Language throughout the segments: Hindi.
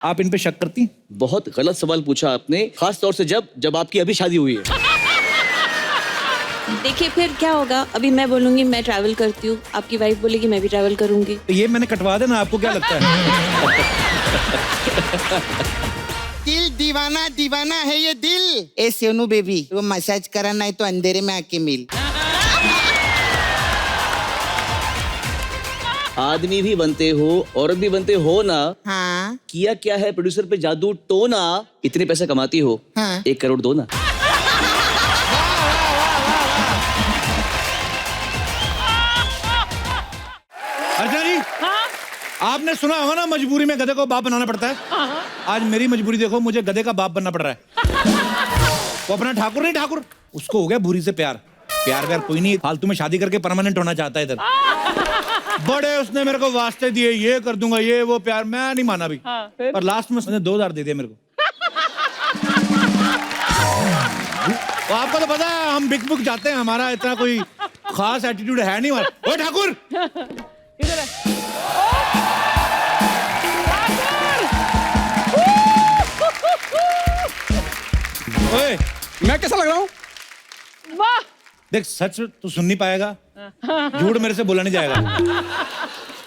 आप इन पे शक करती? बहुत गलत सवाल पूछा आपने, खास तौर से जब आपकी अभी शादी हुई है। देखिए फिर क्या होगा, अभी मैं बोलूंगी मैं ट्रैवल करती हूँ, आपकी वाइफ बोलेगी मैं भी ट्रैवल करूंगी। तो ये मैंने कटवा देना, आपको क्या लगता है? दिल दीवाना दीवाना है ये दिल। ए सोनू बेबी, वो मसाज कराना है तो अंधेरे में आके मिल। आदमी भी बनते हो, औरत भी बनते हो ना। हाँ किया क्या है प्रोड्यूसर पे जादू टोना। इतने पैसे कमाती हो, हाँ। 1 करोड़ दो ना। अर्चना जी, आपने सुना होगा ना मजबूरी में गधे को बाप बनाना पड़ता है। आज मेरी मजबूरी देखो, मुझे गधे का बाप बनना पड़ रहा है। वो अपना ठाकुर नहीं ठाकुर, उसको हो गया भूरी से प्यार। प्यार कोई नहीं, फालतू में शादी करके परमानेंट होना चाहता है इधर। बड़े उसने मेरे को वास्ते दिए, ये कर दूंगा ये वो, प्यार मैं नहीं माना भी। और लास्ट में उसने 2000 दे दिया मेरे को। तो आपको तो पता है हम बिक बुक जाते हैं, हमारा इतना कोई खास एटीट्यूड है नहीं। ओ ठाकुर, इधर है। ओए मैं कैसा लग रहा हूँ? वाह, देख, सच तो सुन नहीं पाएगा, झूठ मेरे से बोला नहीं जाएगा।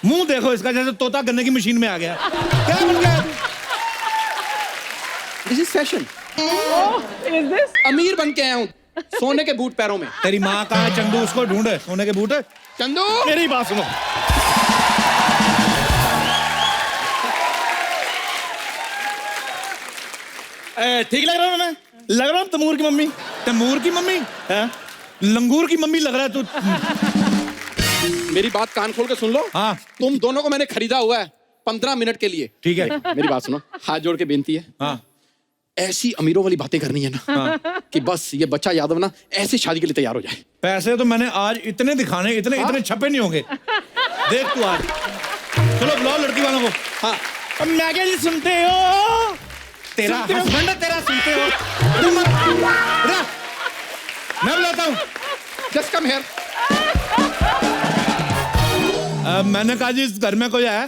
मुंह देखो इसका, जैसे तोता गन्ने की मशीन में आ गया। क्या बन गया? This is fashion. Is this? अमीर बन के आया हूँ, सोने के बूट पैरों में। तेरी माँ कहाँ है? चंदू, उसको ढूंढे, सोने के बूट है। चंदू, मेरी बात सुनो। ठीक लग रहा हूँ मैं? लग रहा हूँ तमूर की मम्मी। तैमूर की मम्मी? हाँ? लंगूर की मम्मी लग रहा है तू। मेरी बात कान खोल के सुन लो। हाँ तुम दोनों को मैंने खरीदा हुआ है 15 मिनट के लिए। ठीक है। मेरी बात सुनो, हाथ जोड़ के बेनती है, हाँ ऐसी अमीरों वाली बातें करनी है ना, कि बस ये बच्चा यादव ना ऐसी शादी के लिए तैयार हो जाए। पैसे तो मैंने आज इतने दिखाने, इतने छपे नहीं होंगे। देख तू आज। चलो बुलाओ लड़की वालों को। हाँ, अब मैं क्या जी सुनते हो? तेरा सुनते हो? हस्बैंड है, तेरा सुनते हो? मैं बुलाता हूँ। Just come here. मैंने कहा जी इस घर में कोई है?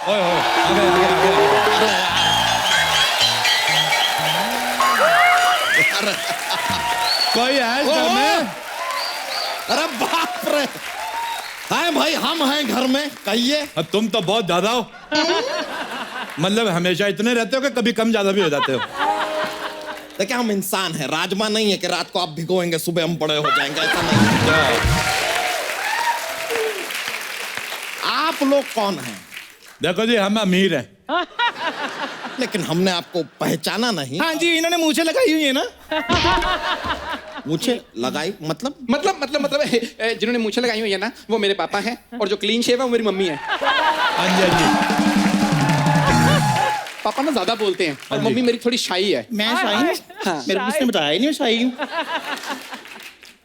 ओए ओए, आगे आगे आगे आगे। कोई है इस घर में? अरे बाप रे, हाय भाई, हम हैं घर में, कहिए। अब तुम तो बहुत ज्यादा हो। मतलब हमेशा इतने रहते हो कि कभी कम ज्यादा भी हो जाते हो। देखिए हम इंसान हैं, राजमा नहीं है कि रात को आप भिगोएंगे सुबह हम बड़े हो जाएंगे, ऐसा नहीं है। आप लोग कौन हैं? देखो जी, हम अमीर हैं। लेकिन हमने आपको पहचाना नहीं। हाँ जी, इन्होंने मूछें लगाई हुई है ना। मुझे लगाई मतलब? मतलब जिन्होंने मूछें लगाई हुई है ना, वो मेरे पापा हैं, और जो क्लीन शेव है वो मेरी मम्मी है। हाँ जी, हाँ जी। पापा ना ज्यादा बोलते हैं और मम्मी मेरी थोड़ी शाई है। मैं शाही हूँ? हाँ। मेरे को किसने बताया ही नहीं मैं शाही हूँ।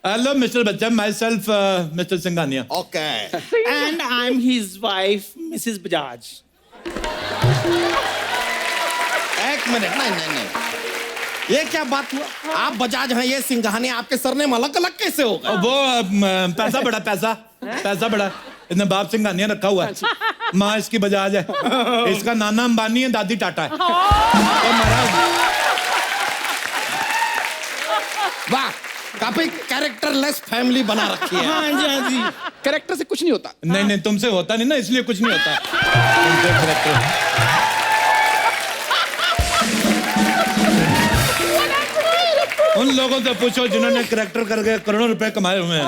Hello mister Bachchan, my self mister Singhania. Okay. And I am his wife Mrs Bajaj. एक मिनट, नहीं, ये क्या बात हुआ? आप बजाज हैं, ये सिंघानिया, आपके सरनेम अलग अलग कैसे हो गए? वो पैसा बड़ा, पैसा बड़ा, इसने बाप सिंघानिया रखा हुआ है। माँ इसकी बजाज है, इसका नाना अंबानी है, दादी टाटा है। तो महाराज, वाह, काफी कैरेक्टरलेस फैमिली बना रखी है। हाँ जी, हाँ जी। कैरेक्टर से कुछ नहीं होता। नहीं तुमसे होता नहीं ना, इसलिए कुछ नहीं होता। तुमसे character। उन लोगों से पूछो जिन्होंने कैरेक्टर करके करोड़ों रुपए कमाए हुए हैं।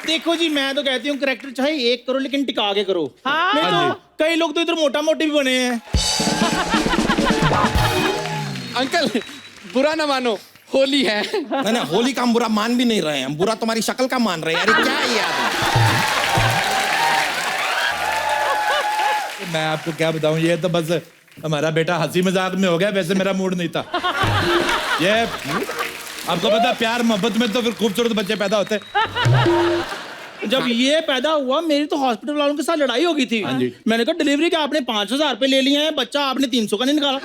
देखो जी, मैं तो कहती हूँ कैरेक्टर चाहे 1 करो लेकिन टिका के करो। नहीं हाँ तो कई लोग तो इधर मोटा मोटी भी बने हैं। अंकल बुरा ना मानो, होली है। नहीं, होली का हम बुरा मान भी नहीं रहे हैं, हम बुरा तुम्हारी शक्ल का मान रहे हैं। यार क्या है यार? मैं आपको क्या बताऊं, ये तो बस हमारा बेटा हंसी मजाक में हो गया, वैसे मेरा मूड नहीं था। ये आपको पता, प्यार मोहब्बत में तो फिर खूबसूरत बच्चे पैदा होते। जब ये पैदा हुआ मेरी तो हॉस्पिटल वालों के साथ लड़ाई हो गई थी। हाँ जी। मैंने कहा डिलीवरी का आपने 5,000 रुपए ले लिए हैं, बच्चा आपने 300 का नहीं निकाला।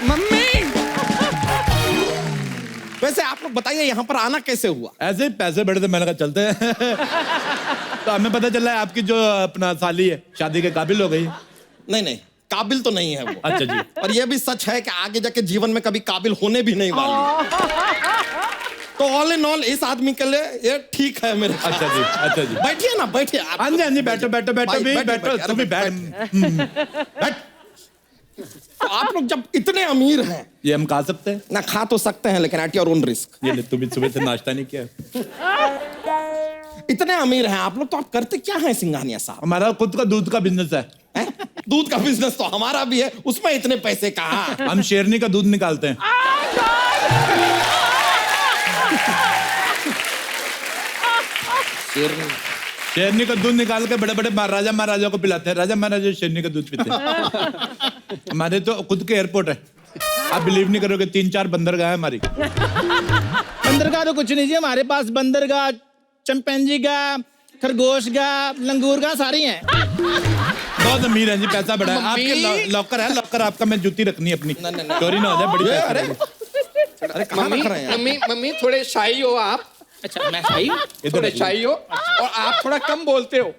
मम्मी वैसे आप लोग बताइए यहाँ पर आना कैसे हुआ? ऐसे ही पैसे बड़े थे, मैंने कहा चलते हैं। तो हमें पता चला है आपकी जो अपना साली है शादी के काबिल हो गई। नहीं नहीं, काबिल तो नहीं है वो। अच्छा जी। और ये भी सच है कि आगे जाके जीवन में कभी काबिल होने भी नहीं वाली। तो ऑल इन ऑल इस आदमी के लिए ये ठीक है मेरे ख्याल अच्छा जी, अच्छा जी। बैठिए ना, बैठिए आप। हाँ जी, हाँ जी, बैठो बैठो बैठो भाई, भी बैठो, बैठो, बैठो, तुम भी अरे बैठ। बैठ। तो आप लोग जब इतने अमीर हैं, ये हम खा सकते हैं? ना खा तो सकते हैं लेकिन एट योर ओन रिस्क। ये ले, तुम सुबह से नाश्ता नहीं किया? इतने अमीर हैं आप लोग, तो आप करते क्या हैं सिंघानिया साहब? हमारा खुद का दूध का बिजनेस है। हैं? दूध का बिजनेस तो हमारा भी है, उसमें इतने पैसे कहाँ? हम शेरनी का दूध निकालते हैं। शेरनी का दूध निकाल के बड़े बड़े राजा महाराजा को पिलाते हैं। राजा महाराजा शेरनी का दूध पीते हैं। हमारे तो खुद के एयरपोर्ट है। आप बिलीव नहीं करोगे, 3-4 बंदरगाह है हमारी। बंदरगाह तो कुछ नहीं जी, हमारे पास बंदरगाह, चिंपैंजी का, खरगोश का, लंगूर का सारी हैं। बहुत अमीर है जी, पैसा बड़ा है। आपके लॉकर है, लॉकर आपका। मैं जूती रखनी है अपनी, चोरी ना हो जाए। बड़ी अरे पैसे अरे कहाँ रख रहे हैं? मम्मी मम्मी थोड़े शाही हो आप। अच्छा मैं सही हूँ? थोड़े शाही हो और आप थोड़ा कम बोलते हो।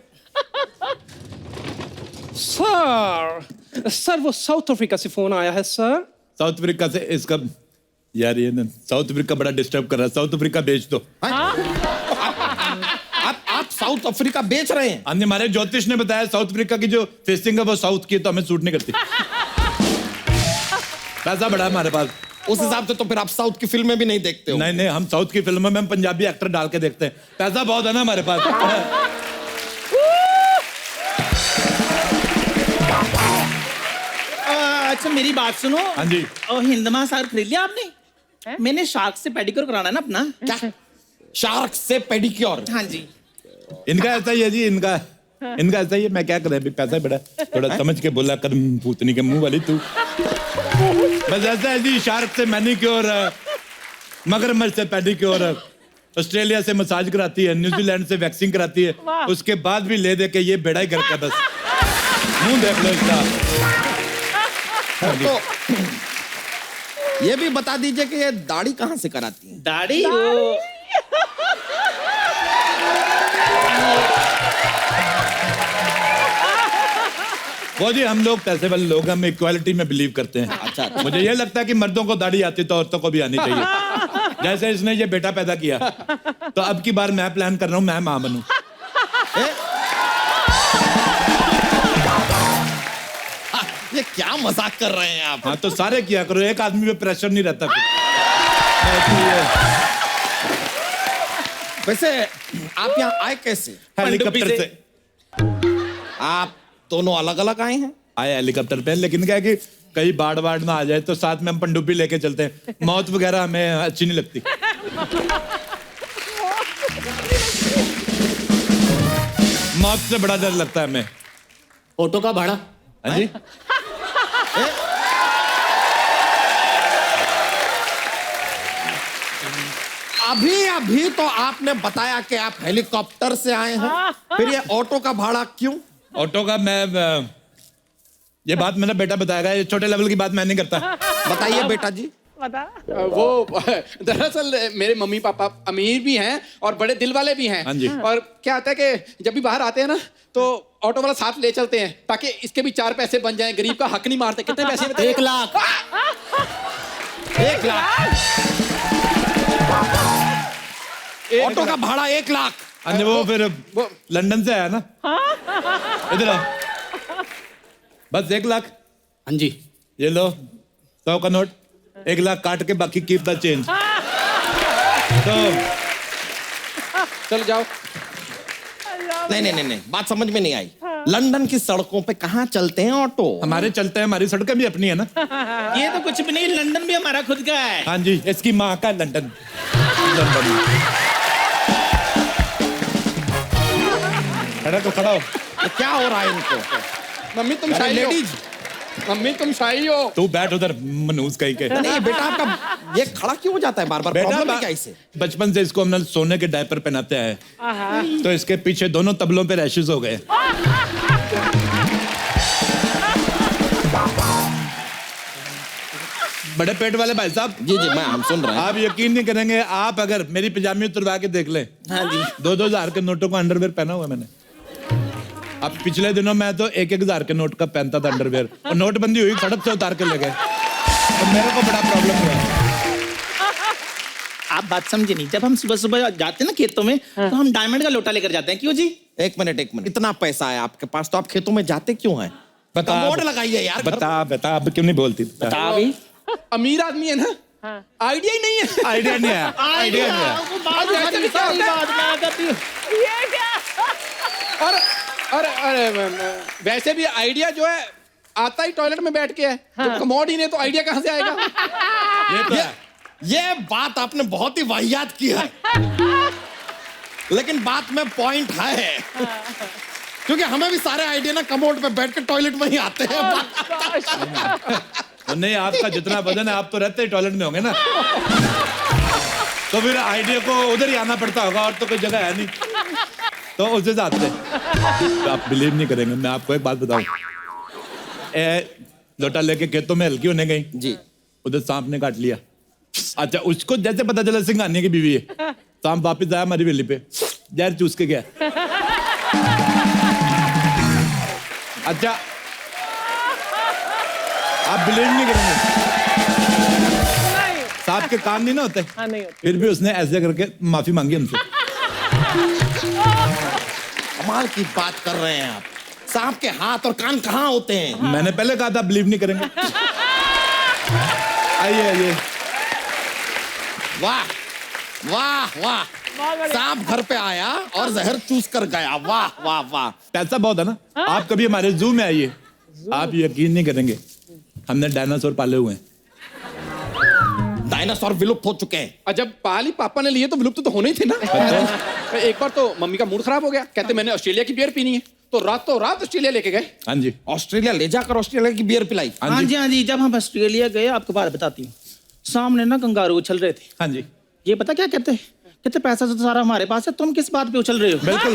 सर वो साउथ अफ्रीका से फोन आया है सर। साउथ अफ्रीका से इसका यार, ये ना साउथ अफ्रीका बड़ा डिस्टर्ब कर रहा है। साउथ अफ्रीका बेच दो। आप साउथ अफ्रीका बेच रहे हैं? हमने, हमारे ज्योतिष ने बताया साउथ अफ्रीका की जो फेसिंग है वो साउथ की है, तो हमें सूट नहीं करती। पैसा बड़ा है हमारे पास। उस हिसाब से तो फिर आप साउथ की फिल्में भी नहीं देखते हो? नहीं नहीं, हम साउथ की फिल्मों में हम पंजाबी एक्टर डाल के देखते हैं। पैसा बहुत है ना हमारे पास। अच्छा मेरी बात सुनो। हाँ जी। और हिंद महासागर खरीद लिया आपने? मैंने शार्क से पेडिक्योर कराना है ना अपना। क्या? शार्क से पेडिक्योर? हाँ जी। इनका ऐसा ही है जी, इनका ऐसा ही है। मैं क्या करें, अभी पैसा बड़ा, थोड़ा समझ के बोला कर, भूतनी के मुंह वाली तू। बस ऐसा है जी, शार्क से मैनिक्योर, मगरमच्छ से पेडिक्योर, ऑस्ट्रेलिया से मसाज कराती है, न्यूजीलैंड से वैक्सिंग कराती है, उसके बाद भी ले दे के ये बेड़ा ही करता है। बस मुंह देख लो इसका। तो ये भी बता दीजिए कि ये दाढ़ी कहाँ से कराती है? दाढ़ी वो जी, हम लोग पैसे वाले लोग, हम इक्वालिटी में बिलीव करते हैं। अच्छा। मुझे ये लगता है कि मर्दों को दाढ़ी आती तो औरतों को भी आनी चाहिए। जैसे इसने ये बेटा पैदा किया, तो अब की बार मैं प्लान कर रहा हूँ मैं मां बनूं। ये क्या मजाक कर रहे हैं आप? हाँ तो सारे किया करो, एक आदमी पे प्रेशर नहीं रहता फिर। वैसे आप यहाँ आए कैसे? हेलीकॉप्टर से आप दोनों अलग अलग आए हैं? आए हेलीकॉप्टर पे, लेकिन क्या है कि कहीं बाढ़ बाढ़ ना आ जाए तो साथ में हम पनडुब्बी लेके चलते हैं। मौत वगैरह हमें अच्छी नहीं लगती। मौत से बड़ा डर लगता है हमें। ऑटो का भाड़ा? हाँ जी। अभी तो आपने बताया कि आप हेलीकॉप्टर से आए हैं, फिर ये ऑटो का भाड़ा क्यों? ऑटो का ये बात मेरा बेटा बताएगा, ये छोटे लेवल की बात मैं नहीं करता। बताइए बेटा जी। बता। वो दरअसल मेरे मम्मी पापा अमीर भी हैं और बड़े दिल वाले भी हैं। हाँ जी। और क्या होता है कि जब भी बाहर आते हैं ना तो ऑटो वाला साथ ले चलते हैं ताकि इसके भी 4 पैसे बन जाएं। गरीब का हक नहीं मारते। कितने पैसे बताइए? 1 लाख। 1 लाख ऑटो का भाड़ा 1 लाख। हाँ जी, वो फिर वो लंदन से आया ना। इधर आओ। बस 1 लाख। हाँ जी। ये लो 100 का नोट, 1 लाख काट के बाकी कीप द चेंज। तो चल जाओ। नहीं, बात समझ में नहीं आई। लंदन की सड़कों पे कहाँ चलते हैं ऑटो? हमारे चलते हैं, हमारी सड़कें भी अपनी है ना। ये तो कुछ भी नहीं, लंदन भी हमारा खुद का है। हाँ जी, इसकी माँ का लंदन। खड़ा तो खड़ा हो। ये क्या हो रहा है इनको? मम्मी तुम अरे शाही हो। लेडीज, मम्मी तुम शाही हो। तू बैठ उधर मनूस कहीं के। नहीं बेटा आपका ये खड़ा क्यों हो जाता है बार बार? प्रॉब्लम है क्या इसे? बचपन से इसको हमने सोने के डायपर पहनाते हैं, तो इसके पीछे दोनों तबलों पे रैशेस हो गए। बड़े पेट वाले भाई साहब, जी जी मैं हम सुन रहे हैं। आप यकीन नहीं करेंगे, आप अगर मेरी पजामी उतरवा के देख लें, हाँ जी 2,000 के नोटों का अंडरवेयर पहना हुआ है मैंने। अब पिछले दिनों मैं तो 1,000 के नोट का पहनता था अंडरवेयर, और नोटबंदी हुई, सड़क से उतार के ले गए, तो मेरे को बड़ा प्रॉब्लम हुआ। आप बात समझे नहीं, जब हम सुबह सुबह जाते हैं ना खेतों में, तो हम डायमंड का लोटा लेकर जाते हैं। क्यों जी? एक मिनट इतना पैसा है आपके पास तो आप खेतों में जाते क्यों हैं? बता बोर्ड लगाइए यार। बता अब क्यों नहीं बोलती? बता अभी। अमीर आदमी है ना, आइडिया ही नहीं है। आइडिया नहीं आया, आइडिया नहीं आया। वो बात सारी सारी बात मैं करती हूँ। ये क्या? और वैसे भी आइडिया जो है आता ही टॉयलेट में बैठ के है। जब कमोड ही नहीं तो आइडिया कहाँ से आएगा? ये तो है। ये बात आपने बहुत ही वाहियात की है, लेकिन बात में पॉइंट है, क्योंकि हमें भी सारे आइडिया ना कमोड पे बैठ के टॉयलेट में ही आते हैं। नहीं, आपका जितना वजन है आप तो रहते ही टॉयलेट में होंगे ना, तो फिर आइडिया को उधर ही आना पड़ता होगा, और तो कोई जगह है नहीं, तो उस हिसाब से तो आप बिलीव नहीं करेंगे। मैं आपको एक बात बताऊं, लोटा लेके खेतों में हल्की होने गई जी, उधर सांप ने काट लिया। अच्छा, उसको जैसे पता चला सिंघानिया की बीवी है, सांप वापिस आया हमारी वेली पे, जहर चूस के गया। अच्छा, आप बिलीव नहीं करेंगे, सांप के कान नहीं ना होते, हाँ, नहीं होते। फिर भी उसने ऐसे करके माफी मांगी हमसे। कमाल की बात कर रहे हैं आप। सांप के हाथ और कान कहाँ होते हैं? मैंने पहले कहा था बिलीव नहीं करेंगे। आइए आइए। वाह वाह वाह, सांप घर पे आया और जहर चूस कर गया। वाह वाह वाह। पैसा बहुत है ना। आप कभी हमारे जू में आइए, आप यकीन नहीं करेंगे, हमने डायनासोर पाले हुए हैं। डायनासोर विलुप्त हो चुके हैं। और जब पाली पापा ने लिए तो विलुप्त तो होने ही थे ना। एक बार तो मम्मी का मूड खराब हो गया, कहते मैंने ऑस्ट्रेलिया की बियर पीनी है, तो रात ऑस्ट्रेलिया लेके गए। हाँ जी, ऑस्ट्रेलिया ले जाकर ऑस्ट्रेलिया की बियर पिलाई। हाँ जी हाँ जी, जब हम ऑस्ट्रेलिया गए, आपको बात बताती हूँ, सामने ना कंगारू उछल रहे थे। हाँ जी, ये पता क्या कहते हैं? कहते पैसा तो सारा हमारे पास है, तुम किस बात पे उछल रहे हो? बिल्कुल।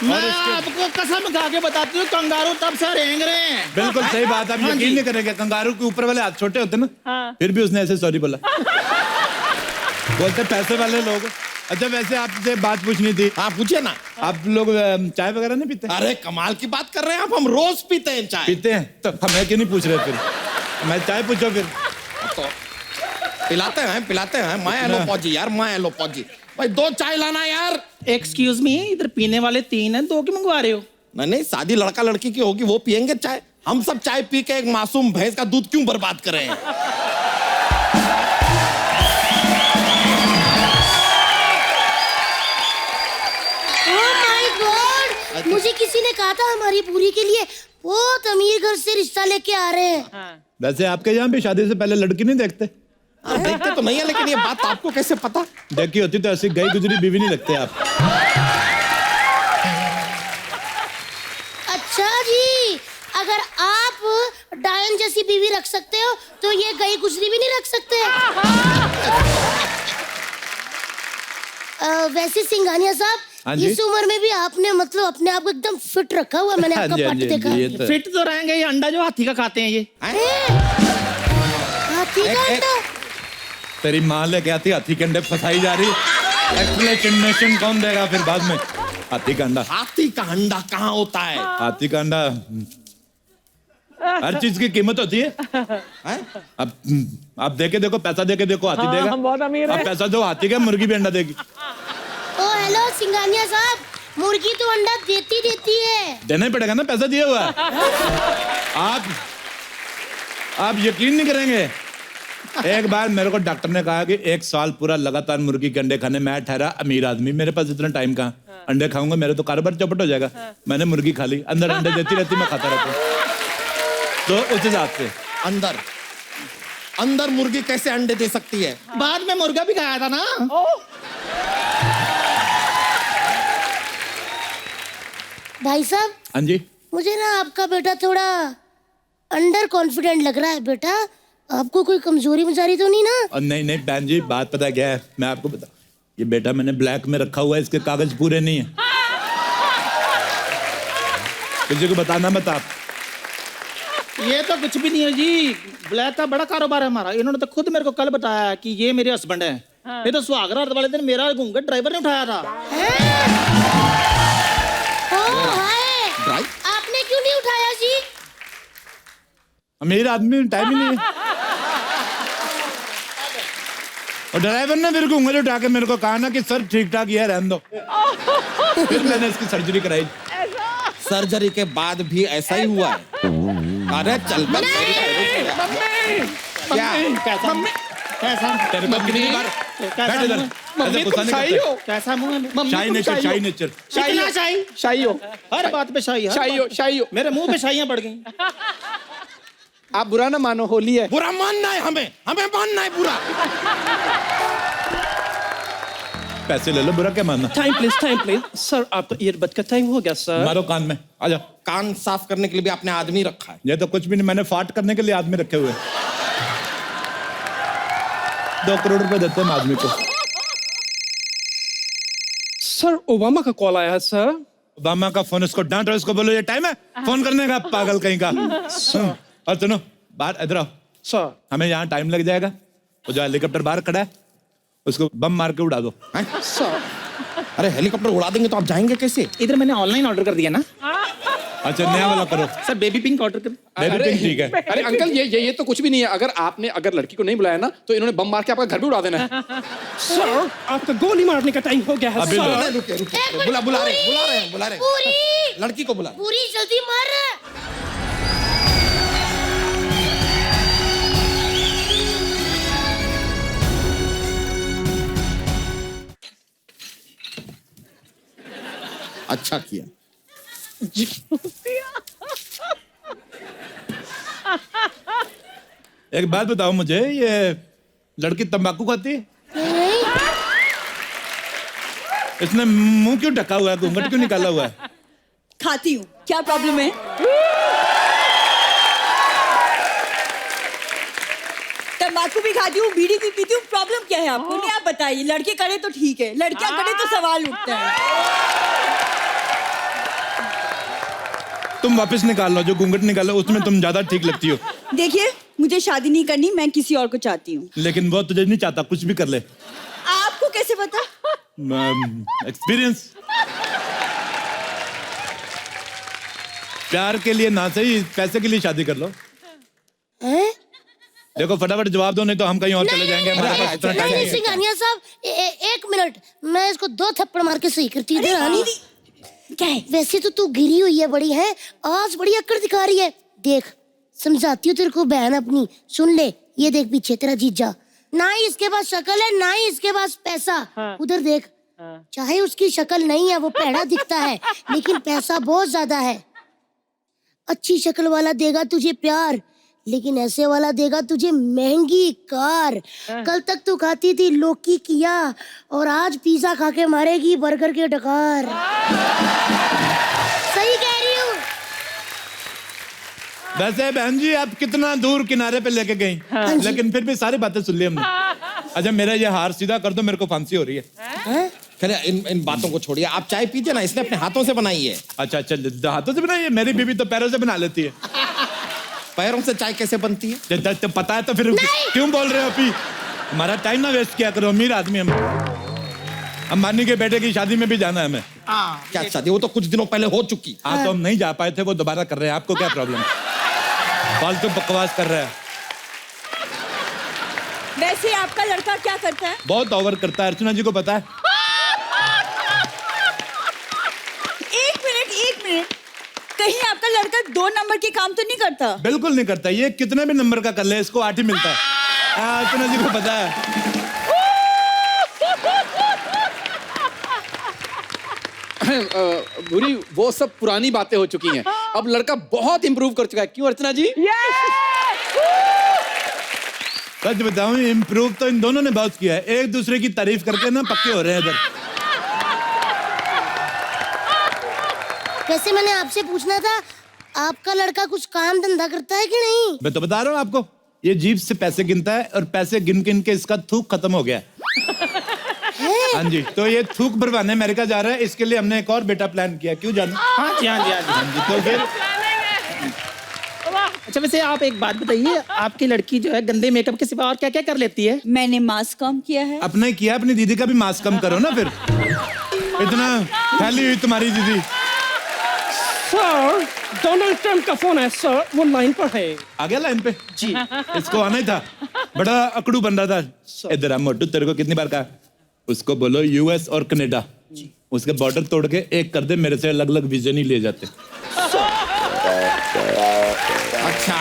मैं आपको कसम खा के बताती हूँ, कंगारू तब से रेंग रहे हैं। बिल्कुल सही बात, आप हाँ यकीन जी। नहीं करेंगे, कंगारू के ऊपर वाले हाथ छोटे होते ना, फिर भी उसने ऐसे सॉरी बोला। बोलते पैसे वाले लोग। अच्छा, वैसे आपसे बात पूछनी थी। हाँ पूछिए ना। आप लोग चाय वगैरह नहीं पीते? अरे कमाल की बात कर रहे हैं आप, हम रोज पीते हैं चाय। पीते हैं तो हमें क्यों नहीं पूछ रहे? फिर मैं चाय पूछो फिर। तो पिलाते हैं। मैं एलो पौजी यार, मैं एलो पौजी। भाई 2 चाय लाना यार। एक्सक्यूज मी, इधर पीने वाले 3 हैं, 2 क्यों मंगवा रहे हो? नहीं, शादी लड़का लड़की की होगी, वो पियेंगे चाय। हम सब चाय पी के एक मासूम भैंस का दूध क्यों बर्बाद कर रहे हैं? ओह माय गॉड, मुझे किसी ने कहा था हमारी पूरी के लिए बहुत अमीर घर से रिश्ता लेके आ रहे हैं। वैसे आपके यहाँ भी शादी से पहले लड़की नहीं देखते? देखते तो नहीं है, लेकिन ये बात आपको कैसे पता? देखी होती तो ऐसी गई गुजरी बीवी नहीं लगते आप। अच्छा जी, अगर आप डायन जैसी बीवी रख सकते हो तो ये गई गुजरी भी नहीं रख सकते। वैसे सिंघानिया हाँ साहब, जी? इस उम्र में भी आपने मतलब अपने आप को एकदम फिट रखा हुआ। मैंने हाँ आपका जी, हाँ पट जी, हाँ देखा। जी, ये तो- फिट तो रहेंगे, ये अंडा जो हाथी का खाते हैं ये। हाथी का अंडा? तेरी माँ लेके आती हाथी के अंडे फंसाई जा रही। एक्सप्लेनेशन कौन देगा फिर बाद में? हाथी का अंडा। हाथी का अंडा कहाँ होता है? हाथी का अंडा, हर चीज की कीमत होती है। अब आप देके देखो, पैसा देके देखो, हाथी हाँ, देगा। हम बहुत अमीर अब हैं। पैसा दो हाथी का, मुर्गी भी अंडा देगी। ओ हेलो सिंघानिया साहब, मुर्गी तो अंडा देती है। देना ही पड़ेगा ना, पैसा दिया हुआ है। आप यकीन नहीं करेंगे, एक बार मेरे को डॉक्टर ने कहा कि 1 साल पूरा लगातार मुर्गी के अंडे खाने। मैं ठहरा अमीर आदमी, मेरे पास इतना टाइम कहाँ, अंडे खाऊंगा मेरे तो कारोबार चौपट हो जाएगा। मैंने मुर्गी खा ली, अंदर अंडे देती रहती, मैं खाता रहता हूँ। तो उस हिसाब से अंदर मुर्गी कैसे अंडे दे सकती है? बाद में मुर्गा भी खाया था ना। भाई साहब, हाँ जी, मुझे ना आपका बेटा थोड़ा अंडर कॉन्फिडेंट लग रहा है। बेटा, आपको कोई कमजोरी मजारी तो नहीं ना? और नहीं बहन जी, बात पता क्या है, मैं आपको बता, ये बेटा मैंने ब्लैक में रखा हुआ है, इसके कागज पूरे नहीं है। किसी को बताना मत आप। ये तो कुछ भी नहीं है जी, ब्लैक का बड़ा कारोबार है हमारा। इन्होंने तो खुद मेरे को कल बताया कि ये मेरे हस्बैंड है। ये तो सुहागरात वाले दिन मेरा घूंघट ड्राइवर ने उठाया था। आपने क्यों नहीं उठाया जी? मेरा आदमी टाइम ही नहीं है। और ड्राइवर ने मेरे को उंगली उठा के मेरे को कहा ना कि सर ठीक ठाक है, रहने दो। फिर मैंने इसकी सर्जरी कराई। सर्जरी के बाद भी ऐसा ही हुआ है। अरे चल बस। क्या कैसा कैसा तेरे को कितनी बार बैठ इधर। ऐसे गुस्सा नहीं करते। कैसा मुंह है? शाही नेचर, शाही नेचर। कितना शाही? शाही हो, हर बात पे शाही है। शाही हो। मेरे मुंह पे शाहियां पड़ गई। आप बुरा ना मानो, होली है। बुरा मानना है हमें मानना है बुरा। पैसे ले लो, बुरा क्या मानना। टाइम प्लीज सर, आपका ईयरबड का टाइम हो गया सर। मारो कान में, आ जाओ। कान साफ करने के लिए भी आपने आदमी रखा है। ये तो कुछ भी नहीं, मैंने फाट करने के लिए आदमी रखे हुए। 2 करोड़ रुपए देते हैं आदमी को। सर ओबामा का कॉल आया है सर। ओबामा का फोन, इसको डांटो, इसको बोलो ये टाइम है फोन करने का, पागल कहीं का। और सुनो, बाहर इधर आओ सर। हमें यहाँ टाइम लग जाएगा। वो जो हेलीकॉप्टर बाहर खड़ा है उसको बम मार के उड़ा दो। सर अरे हेलीकॉप्टर उड़ा देंगे तो आप जाएंगे कैसे? इधर मैंने ऑनलाइन ऑर्डर कर दिया ना। अच्छा नया वाला करो। सर बेबी पिंक ऑर्डर कर। बेबी पिंक ठीक है। अरे अंकल ये तो कुछ भी नहीं है। अगर लड़की को नहीं बुलाया ना तो इन्होंने बम मार के आपका घर भी उड़ा देना है। सर आपका गोली मारने का टाइम हो गया है अभी सर। रुके बुला रहे हैं। पूरी लड़की को बुला। पूरी जल्दी मार। अच्छा किया। एक बात बताओ मुझे, ये लड़की तंबाकू खाती है? इसने मुंह क्यों ढका हुआ है, घूंघट क्यों निकाला हुआ है? खाती हूँ, क्या प्रॉब्लम है? तंबाकू भी खाती हूँ, बीड़ी भी पीती हूँ, प्रॉब्लम क्या है आपको? नहीं आप बताइए। लड़के करे तो ठीक है, लड़कियां करे तो सवाल उठता है। तुम वापस निकाल लो, जो घूंघट निकालो उसमें तुम ज्यादा ठीक लगती हो। देखिए मुझे शादी नहीं करनी, मैं किसी और को चाहती हूँ। लेकिन वो तुझे नहीं चाहता, कुछ भी कर ले। आपको कैसे पता? एक्सपीरियंस। प्यार के लिए ना सही, पैसे के लिए शादी कर लो। देखो फटाफट जवाब दो, नहीं तो हम कहीं और चले जाएंगे। हमारे पास इतना टाइम नहीं है। सिंघानिया साहब 1 मिनट, मैं इसको 2 थप्पड़ मार के सही करती हूँ। क्या है? वैसे तो तू गिरी हुई है बड़ी है, आज बड़ी अक्कड़ दिखा रही है। देख समझाती हूँ तेरे को बहन अपनी, सुन ले। ये देख पीछे तेरा जीजा, ना ही इसके पास शक्ल है ना ही इसके पास पैसा। उधर देख, चाहे उसकी शक्ल नहीं है, वो पैड़ा दिखता है, लेकिन पैसा बहुत ज्यादा है। अच्छी शक्ल वाला देगा तुझे प्यार, लेकिन ऐसे वाला देगा तुझे महंगी कार। कल तक तू खाती थी लौकी किया और आज पिज्जा खा के मारेगी बर्गर के डकार। सही कह रही हूँ। वैसे बहन जी आप कितना दूर किनारे पे लेके गई, लेकिन फिर भी सारी बातें सुन ली हमने। अच्छा मेरा ये हार सीधा कर दो, मेरे को फांसी हो रही है। खैर इन बातों को छोड़िए, आप चाय पीजिए ना, इसने अपने हाथों से बनाई है। अच्छा हाथों से बनाई है? मेरी बीवी तो पैरों से बना लेती है। पैरों से चाय कैसे बनती है? जब पता है तो फिर क्यों बोल रहे हो? अभी हमारा टाइम ना वेस्ट किया करो, अमीर आदमी हम। अंबानी के बेटे की शादी में भी जाना है हमें। क्या शादी? वो तो कुछ दिनों पहले हो चुकी। हाँ तो हम नहीं जा पाए थे, वो दोबारा कर रहे हैं। आपको क्या प्रॉब्लम है? फालतू बकवास कर रहा है। वैसे आपका लड़का क्या करता है? बहुत ओवर करता है, अर्चना जी को पता है। एक मिनट, कहीं आपका लड़का 2 नंबर के काम तो नहीं करता? बिल्कुल नहीं करता, ये कितने भी नंबर का कर ले इसको 8 ही मिलता है। अर्चना जी को पता है। भूरी वो सब पुरानी बातें हो चुकी हैं, अब लड़का बहुत इंप्रूव कर चुका है। क्यों अर्चना जी? सच बताऊं, इम्प्रूव तो इन दोनों ने बहुत किया है। एक दूसरे की तारीफ करके ना पक्के हो रहे हैं इधर। वैसे मैंने आपसे पूछना था, आपका लड़का कुछ काम धंधा करता है कि नहीं? मैं तो बता रहा हूँ आपको, ये जीभ से पैसे गिनता है और पैसे गिन गिन के इसका थूक खत्म हो गया है। हाँ जी, तो ये थूक भरवाने अमेरिका जा रहा है, इसके लिए हमने एक और बेटा प्लान किया। क्यों जाना? हाँ जी। तो फिर अच्छा वैसे आप एक बात बताइए, आपकी लड़की जो है गंदे मेकअप के सिवा और क्या क्या कर लेती है? मैंने मास्क कम किया है। अपना ही किया, अपनी दीदी का भी मास्क कम करो ना फिर। इतना फैली हुई तुम्हारी दीदी। सर डोनाल्ड ट्रंप का फोन है सर, वो लाइन पर है। आ गया लाइन पे जी। इसको आना ही था, बड़ा अकड़ू बन रहा था। इधर आ मोटू, तेरे को कितनी बार कहा, उसको बोलो यूएस और कनाडा, उसके बॉर्डर तोड़ के एक कर दे, मेरे से अलग अलग वीजा नहीं ले जाते। अच्छा,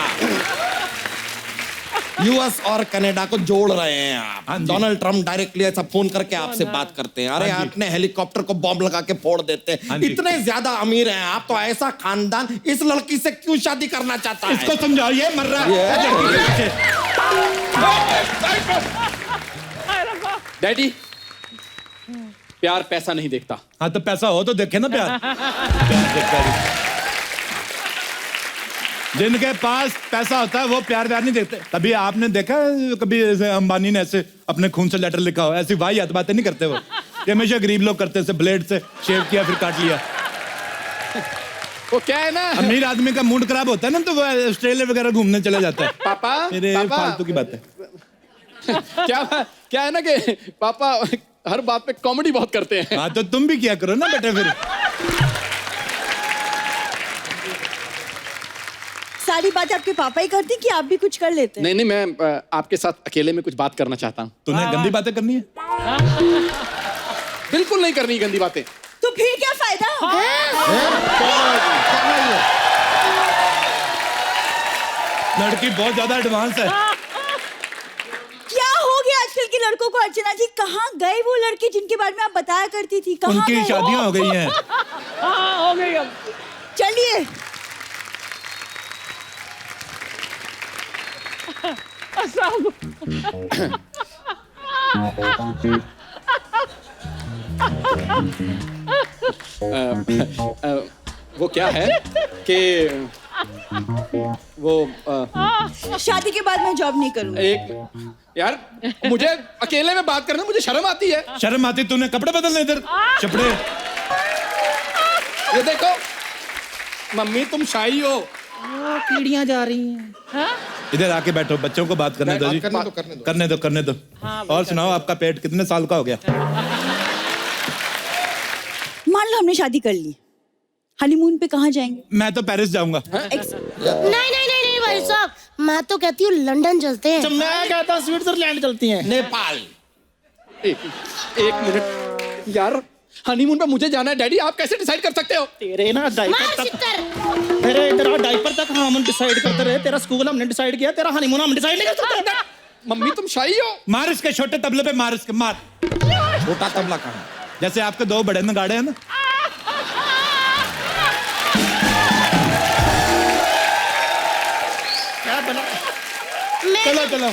यूएस और कनाडा को जोड़ रहे हैं आप। हाँ जी। डोनाल्ड ट्रम्प डायरेक्टली ऐसा फोन करके आपसे बात करते हैं, अरे हाँ जी। आपने हेलीकॉप्टर को बॉम्ब लगा के फोड़ देते हाँ हैं, जी। इतने ज्यादा अमीर हैं आप, तो ऐसा खानदान इस लड़की से क्यों शादी करना चाहता है? इसको समझाओ, ये मर रहा है। डैडी, प्यार पैसा नहीं देखता। हाँ तो पैसा हो तो देखे ना प्यार। प्यार देखता है। जिनके पास पैसा होता है वो प्यार नहीं देखते। कभी आपने देखा है, कभी ऐसे अंबानी ने ऐसे अपने खून से लेटर लिखा हो? ऐसी वाहियात बातें नहीं करते वो। ये हमेशा गरीब लोग करते हैं, ब्लेड से शेव किया फिर काट लिया। वो क्या है ना, अमीर आदमी का मूड खराब होता है ना, तो वो ऑस्ट्रेलिया वगैरह घूमने चले जाता है। पापा, मेरे पापा। फालतू की बात है। क्या है ना कि पापा हर बात पे कॉमेडी बहुत करते हैं। हाँ तो तुम भी किया करो ना बेटे फिर। सारी बात आपके पापा ही करती कि आप भी कुछ कर लेते? नहीं, मैं आपके साथ अकेले में कुछ बात करना चाहता हूँ। तूने गंदी बातें करनी है? बिल्कुल नहीं करनी गंदी बातें। तो फिर क्या फायदा? लड़की बहुत ज्यादा एडवांस है। क्या हो गया आजकल के लड़कों को? अर्चना जी, कहाँ गए वो लड़के जिनके बारे में आप बताया करती थी? कहाँ उनकी गए? शादियां हो गई हैं। हाँ हो गई अब। चलिए। वो क्या है कि वो शादी के बाद मैं जॉब नहीं करूंगी। एक यार, मुझे अकेले में बात करने मुझे शर्म आती है। शर्म आती? तूने कपड़े बदलने इधर चपड़े। ये देखो मम्मी, तुम शाही हो। कीड़ियां जा रही हैं। इधर आके बैठो, बच्चों को बात करने दो जी। करने दो। और सुनाओ, आपका पेट कितने साल का हो गया? मान लो हमने शादी कर ली, हनीमून पे कहाँ जाएंगे? मैं तो पेरिस जाऊंगा। नहीं भाई साहब, मैं तो कहती हूँ लंदन चलते हैं। मैं कहता हूँ स्विट्जरलैंड चलती हैं। नेपाल। एक मिनट यार, हनीमून पे मुझे जाना है डैडी, आप कैसे डिसाइड कर सकते हो? तेरे ना मार डायपर तक, सितर। तेरे इधर डायपर तक हम डिसाइड करते रहे। तेरा स्कूल हमने डिसाइड किया, तेरा हनीमून हम डिसाइड नहीं कर सकते। मम्मी तुम शाही हो। मार इसके छोटे तबले पे, मार इसके, मार। छोटा तबला कहाँ? जैसे आपके दो बड़े नगाड़े हैं ना। क्या बना? चलो चलो।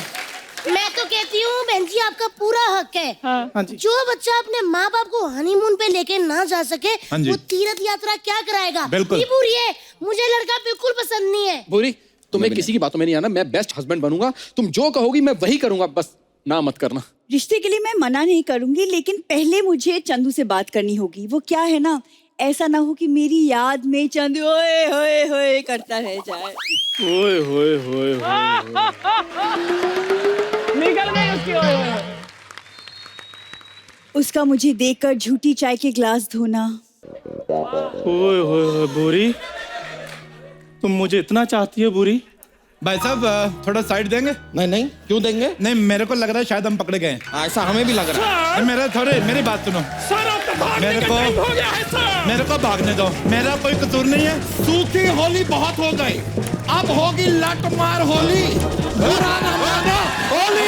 मैं तो कहती हूँ बहन जी, आपका पूरा हक है। हाँ जी। जो बच्चा अपने माँ बाप को हनीमून पे लेके ना जा सके, हाँ जी। वो तीर्थ यात्रा क्या कराएगा? बिल्कुल। ये पूरी है, मुझे लड़का बिल्कुल पसंद नहीं है। बुरी, तुम्हें किसी की बातों में नहीं आना। मैं बेस्ट हस्बैंड बनूंगा, तुम जो कहोगी मैं वही करूंगा, बस ना मत करना। रिश्ते के लिए मैं मना नहीं करूंगी, लेकिन पहले मुझे चंदू से बात करनी होगी। वो क्या है ना, ऐसा ना हो कि मेरी याद में चंदू ओए होए होए करता रह जाए। ओए होए होए निकल गई उसकी ओए ओए। उसका मुझे देखकर झूठी चाय के ग्लास धोना। ओए होए बुरी, तुम मुझे इतना चाहती हो बुरी? भाई साहब थोड़ा साइड देंगे? नहीं, क्यों देंगे? नहीं, मेरे को लग रहा है शायद हम पकड़े गए हैं। ऐसा हमें भी लग रहा है। मेरी बात सुनो। सर आपका भागने मेरे का को- टाइम हो गया है सर। मेरे को भागने दो, मेरा कोई कसूर नहीं है। सूखी होली बहुत हो गई, अब होगी लटमार होली। बुरा ना मानो, होली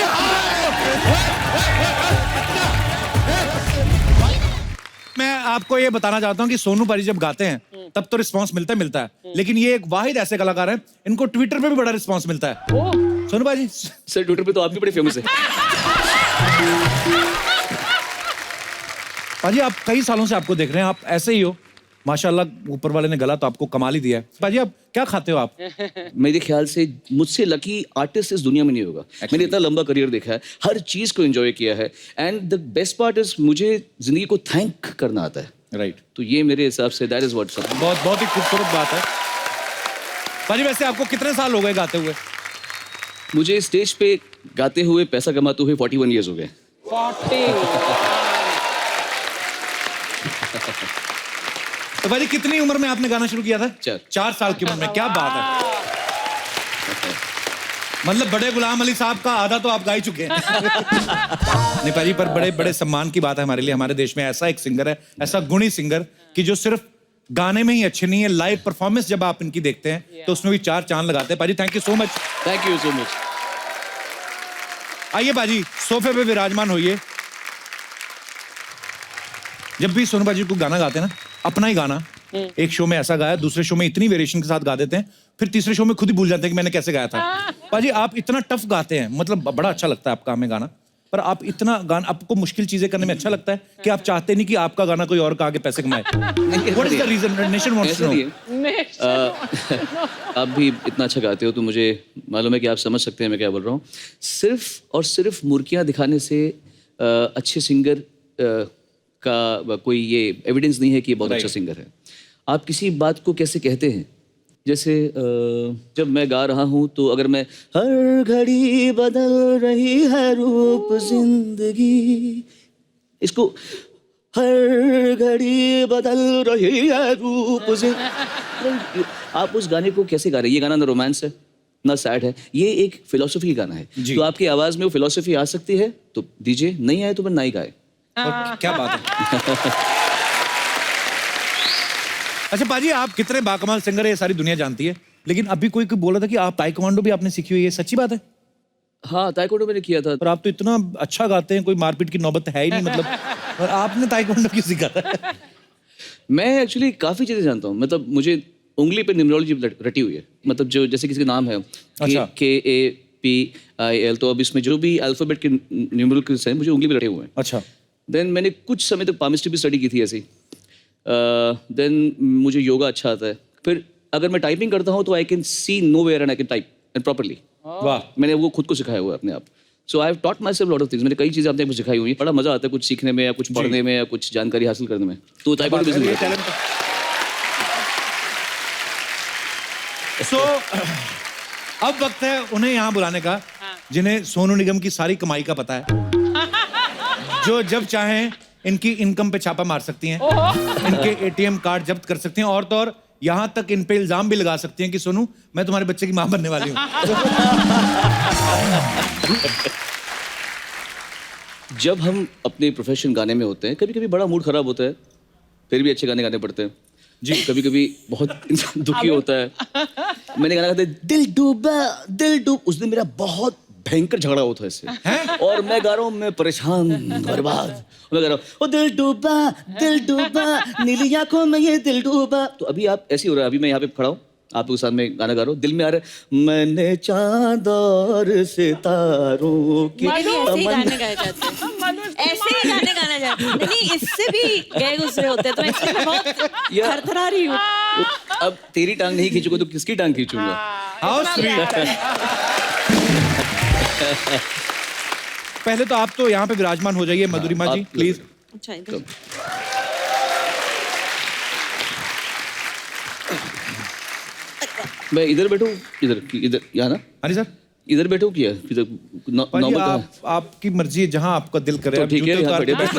मैं आपको ये बताना चाहता हूँ कि सोनू पाजी जब गाते हैं तब तो रिस्पांस मिलता है, लेकिन ये एक वाहिद ऐसे कलाकार हैं, इनको ट्विटर पे भी बड़ा रिस्पांस मिलता है। सोनू पाजी सर ट्विटर पे तो आप भी बड़े फेमस है। पाजी आप कई सालों से आपको देख रहे हैं, आप ऐसे ही हो माशाल्लाह, ऊपर वाले ने गला तो आपको कमाल ही दिया है। पाजी आप क्या खाते हो आप? मेरे ख्याल से मुझसे लकी आर्टिस्ट इस दुनिया में नहीं होगा। मैंने इतना लंबा करियर देखा है, हर चीज को एंजॉय किया है, and the best part is मुझे जिंदगी को थैंक करना आता है। राइट। तो ये मेरे हिसाब say that is what's up. बहुत ही खूबसूरत बात है। पाजी वैसे आपको कितने साल हो गए गाते हुए? मुझे स्टेज पे गाते हुए पैसा कमाते हुए 41 ईयर्स हो गए। 40 तो भाई कितनी उम्र में आपने गाना शुरू किया था? 4 साल की उम्र में। क्या बात है, मतलब बड़े गुलाम अली साहब का आधा तो आप गा ही चुके हैं। नहीं पाजी, पर बड़े बड़े सम्मान की बात है हमारे लिए। हमारे देश में ऐसा एक सिंगर है, ऐसा गुणी सिंगर कि जो सिर्फ गाने में ही अच्छे नहीं है, लाइव परफॉर्मेंस जब आप इनकी देखते हैं तो उसमें भी 4 चांद लगाते हैं। पाजी thank you so much. Thank you so much. आइए पाजी, सोफे पे विराजमान होइए। जब भी सोनू पाजी को गाना गाते हैं ना, अपना ही गाना, एक शो में ऐसा गाया, दूसरे शो में इतनी वेरिएशन के साथ गा देते हैं, फिर तीसरे शो में खुद ही भूल जाते हैं कि मैंने कैसे गाया था। पाजी आप इतना टफ गाते हैं, मतलब बड़ा अच्छा लगता है आपका हमें गाना, पर आप इतना गाना, आपको मुश्किल चीजें करने में अच्छा लगता है कि आप चाहते नहीं कि आपका गाना कोई और गा के पैसे कमाए? What is the reason? Nation wants to know. आप भी इतना अच्छा गाते हो तो मुझे मालूम है कि आप समझ सकते हैं मैं क्या बोल रहा हूँ। सिर्फ और सिर्फ मुर्कियाँ दिखाने से अच्छे सिंगर का कोई ये एविडेंस नहीं है कि ये बहुत अच्छा सिंगर है। आप किसी बात को कैसे कहते हैं, जैसे जब मैं गा रहा हूँ तो अगर मैं हर घड़ी बदल रही है रूप जिंदगी, इसको हर घड़ी बदल रही है रूप जिंदगी, आप उस गाने को कैसे गा रहे हैं? ये गाना ना रोमांस है ना सैड है, ये एक फिलोसफी गाना है। तो आपकी आवाज में वो फिलोसफी आ सकती है तो दीजिए, नहीं आए तो मैं ना ही गाए। क्या बात है। अच्छा पाजी, आप कितने बाकमाल सिंगर है ये सारी दुनिया जानती है, लेकिन अभी कोई बोला था कि आप ताइक्वांडो भी आपने सीखी हुई है, सच्ची बात है? हाँ, ताइक्वांडो मैंने किया था। पर आप तो इतना अच्छा गाते हैं, कोई मारपीट की नौबत है ही नहीं, मतलब और आपने ताइक्वांडो क्यों सीखा था? मैं एक्चुअली काफी चीजें जानता हूँ, मतलब मुझे उंगली पे न्यूमरोलॉजी रटी हुई है, मतलब जो जैसे किसी का नाम है KAPIL, तो अब इसमें जो भी अल्फाबेट के न्यूमरल्स हैं मुझे उंगली पे रटे हुए हैं। अच्छा। देन मैंने कुछ समय तक पामिस्ट्री भी स्टडी की थी ऐसी। देन मुझे योगा अच्छा आता है। फिर अगर मैं टाइपिंग करता हूँ तो I can see nowhere and I can type and properly. वाह, मैंने वो खुद को सिखाया हुआ है अपने आप। So I have taught myself lot of things. मैंने कई चीजें अपने आप सिखाई हुई है। बड़ा मजा आता है कुछ सीखने में या कुछ पढ़ने में या कुछ जानकारी हासिल करने में। तो ताइक्वांडो भी सो अब वक्त है उन्हें यहाँ बुलाने का जिन्हें सोनू निगम की सारी कमाई का पता है, जो जब चाहें इनकी इनकम पे छापा मार सकती हैं, इनके ATM कार्ड जब्त कर सकती हैं, और तो और यहाँ तक इन पे इल्जाम भी लगा सकती हैं कि सोनू मैं तुम्हारे बच्चे की माँ बनने वाली हूँ। जब हम अपने प्रोफेशन गाने में होते हैं, कभी कभी बड़ा मूड खराब होता है, फिर भी अच्छे गाने गाने पड़ते हैं जी। कभी कभी बहुत इंसान दुखी होता है। मैंने गाना गाते दिल डूबा दिल डूब, उस दिन मेरा बहुत भयंकर झगड़ा हुआ था इससे, और मैं गा रहा हूँ, मैं परेशान बर्बाद, मैं गा रहा हूँ ओ दिल डूबा नीली आंखों में ये दिल डूबा। तो अभी आप ऐसे हो रहा है, अभी मैं यहाँ पे खड़ा हूँ आपके साथ में गाना गा रहा हूँ, दिल में आ रहा है मैंने चांद और सितारों की ऐसे ही गाने गाए जाते हैं, ऐसे ही गाने गाना जाते हैं। नहीं, इससे भी गए गुजरे होते हैं, तो इसलिए मैं बहुत थरथरा रही हूँ। अब तेरी टांग नहीं खींचूंगा तो किसकी टांग खींचूंगा? How sweet. पहले तो आप तो यहाँ पे विराजमान हो जाइए मधुरिमा जी, प्लीज। अच्छा, इधर मैं इधर बैठूं, इधर यहाँ ना? हाँ सर, इधर बैठो क्या? नॉर्मल आपकी मर्जी है, जहाँ आपका दिल करे। तो ठीक है, यहाँ बैठे बैठ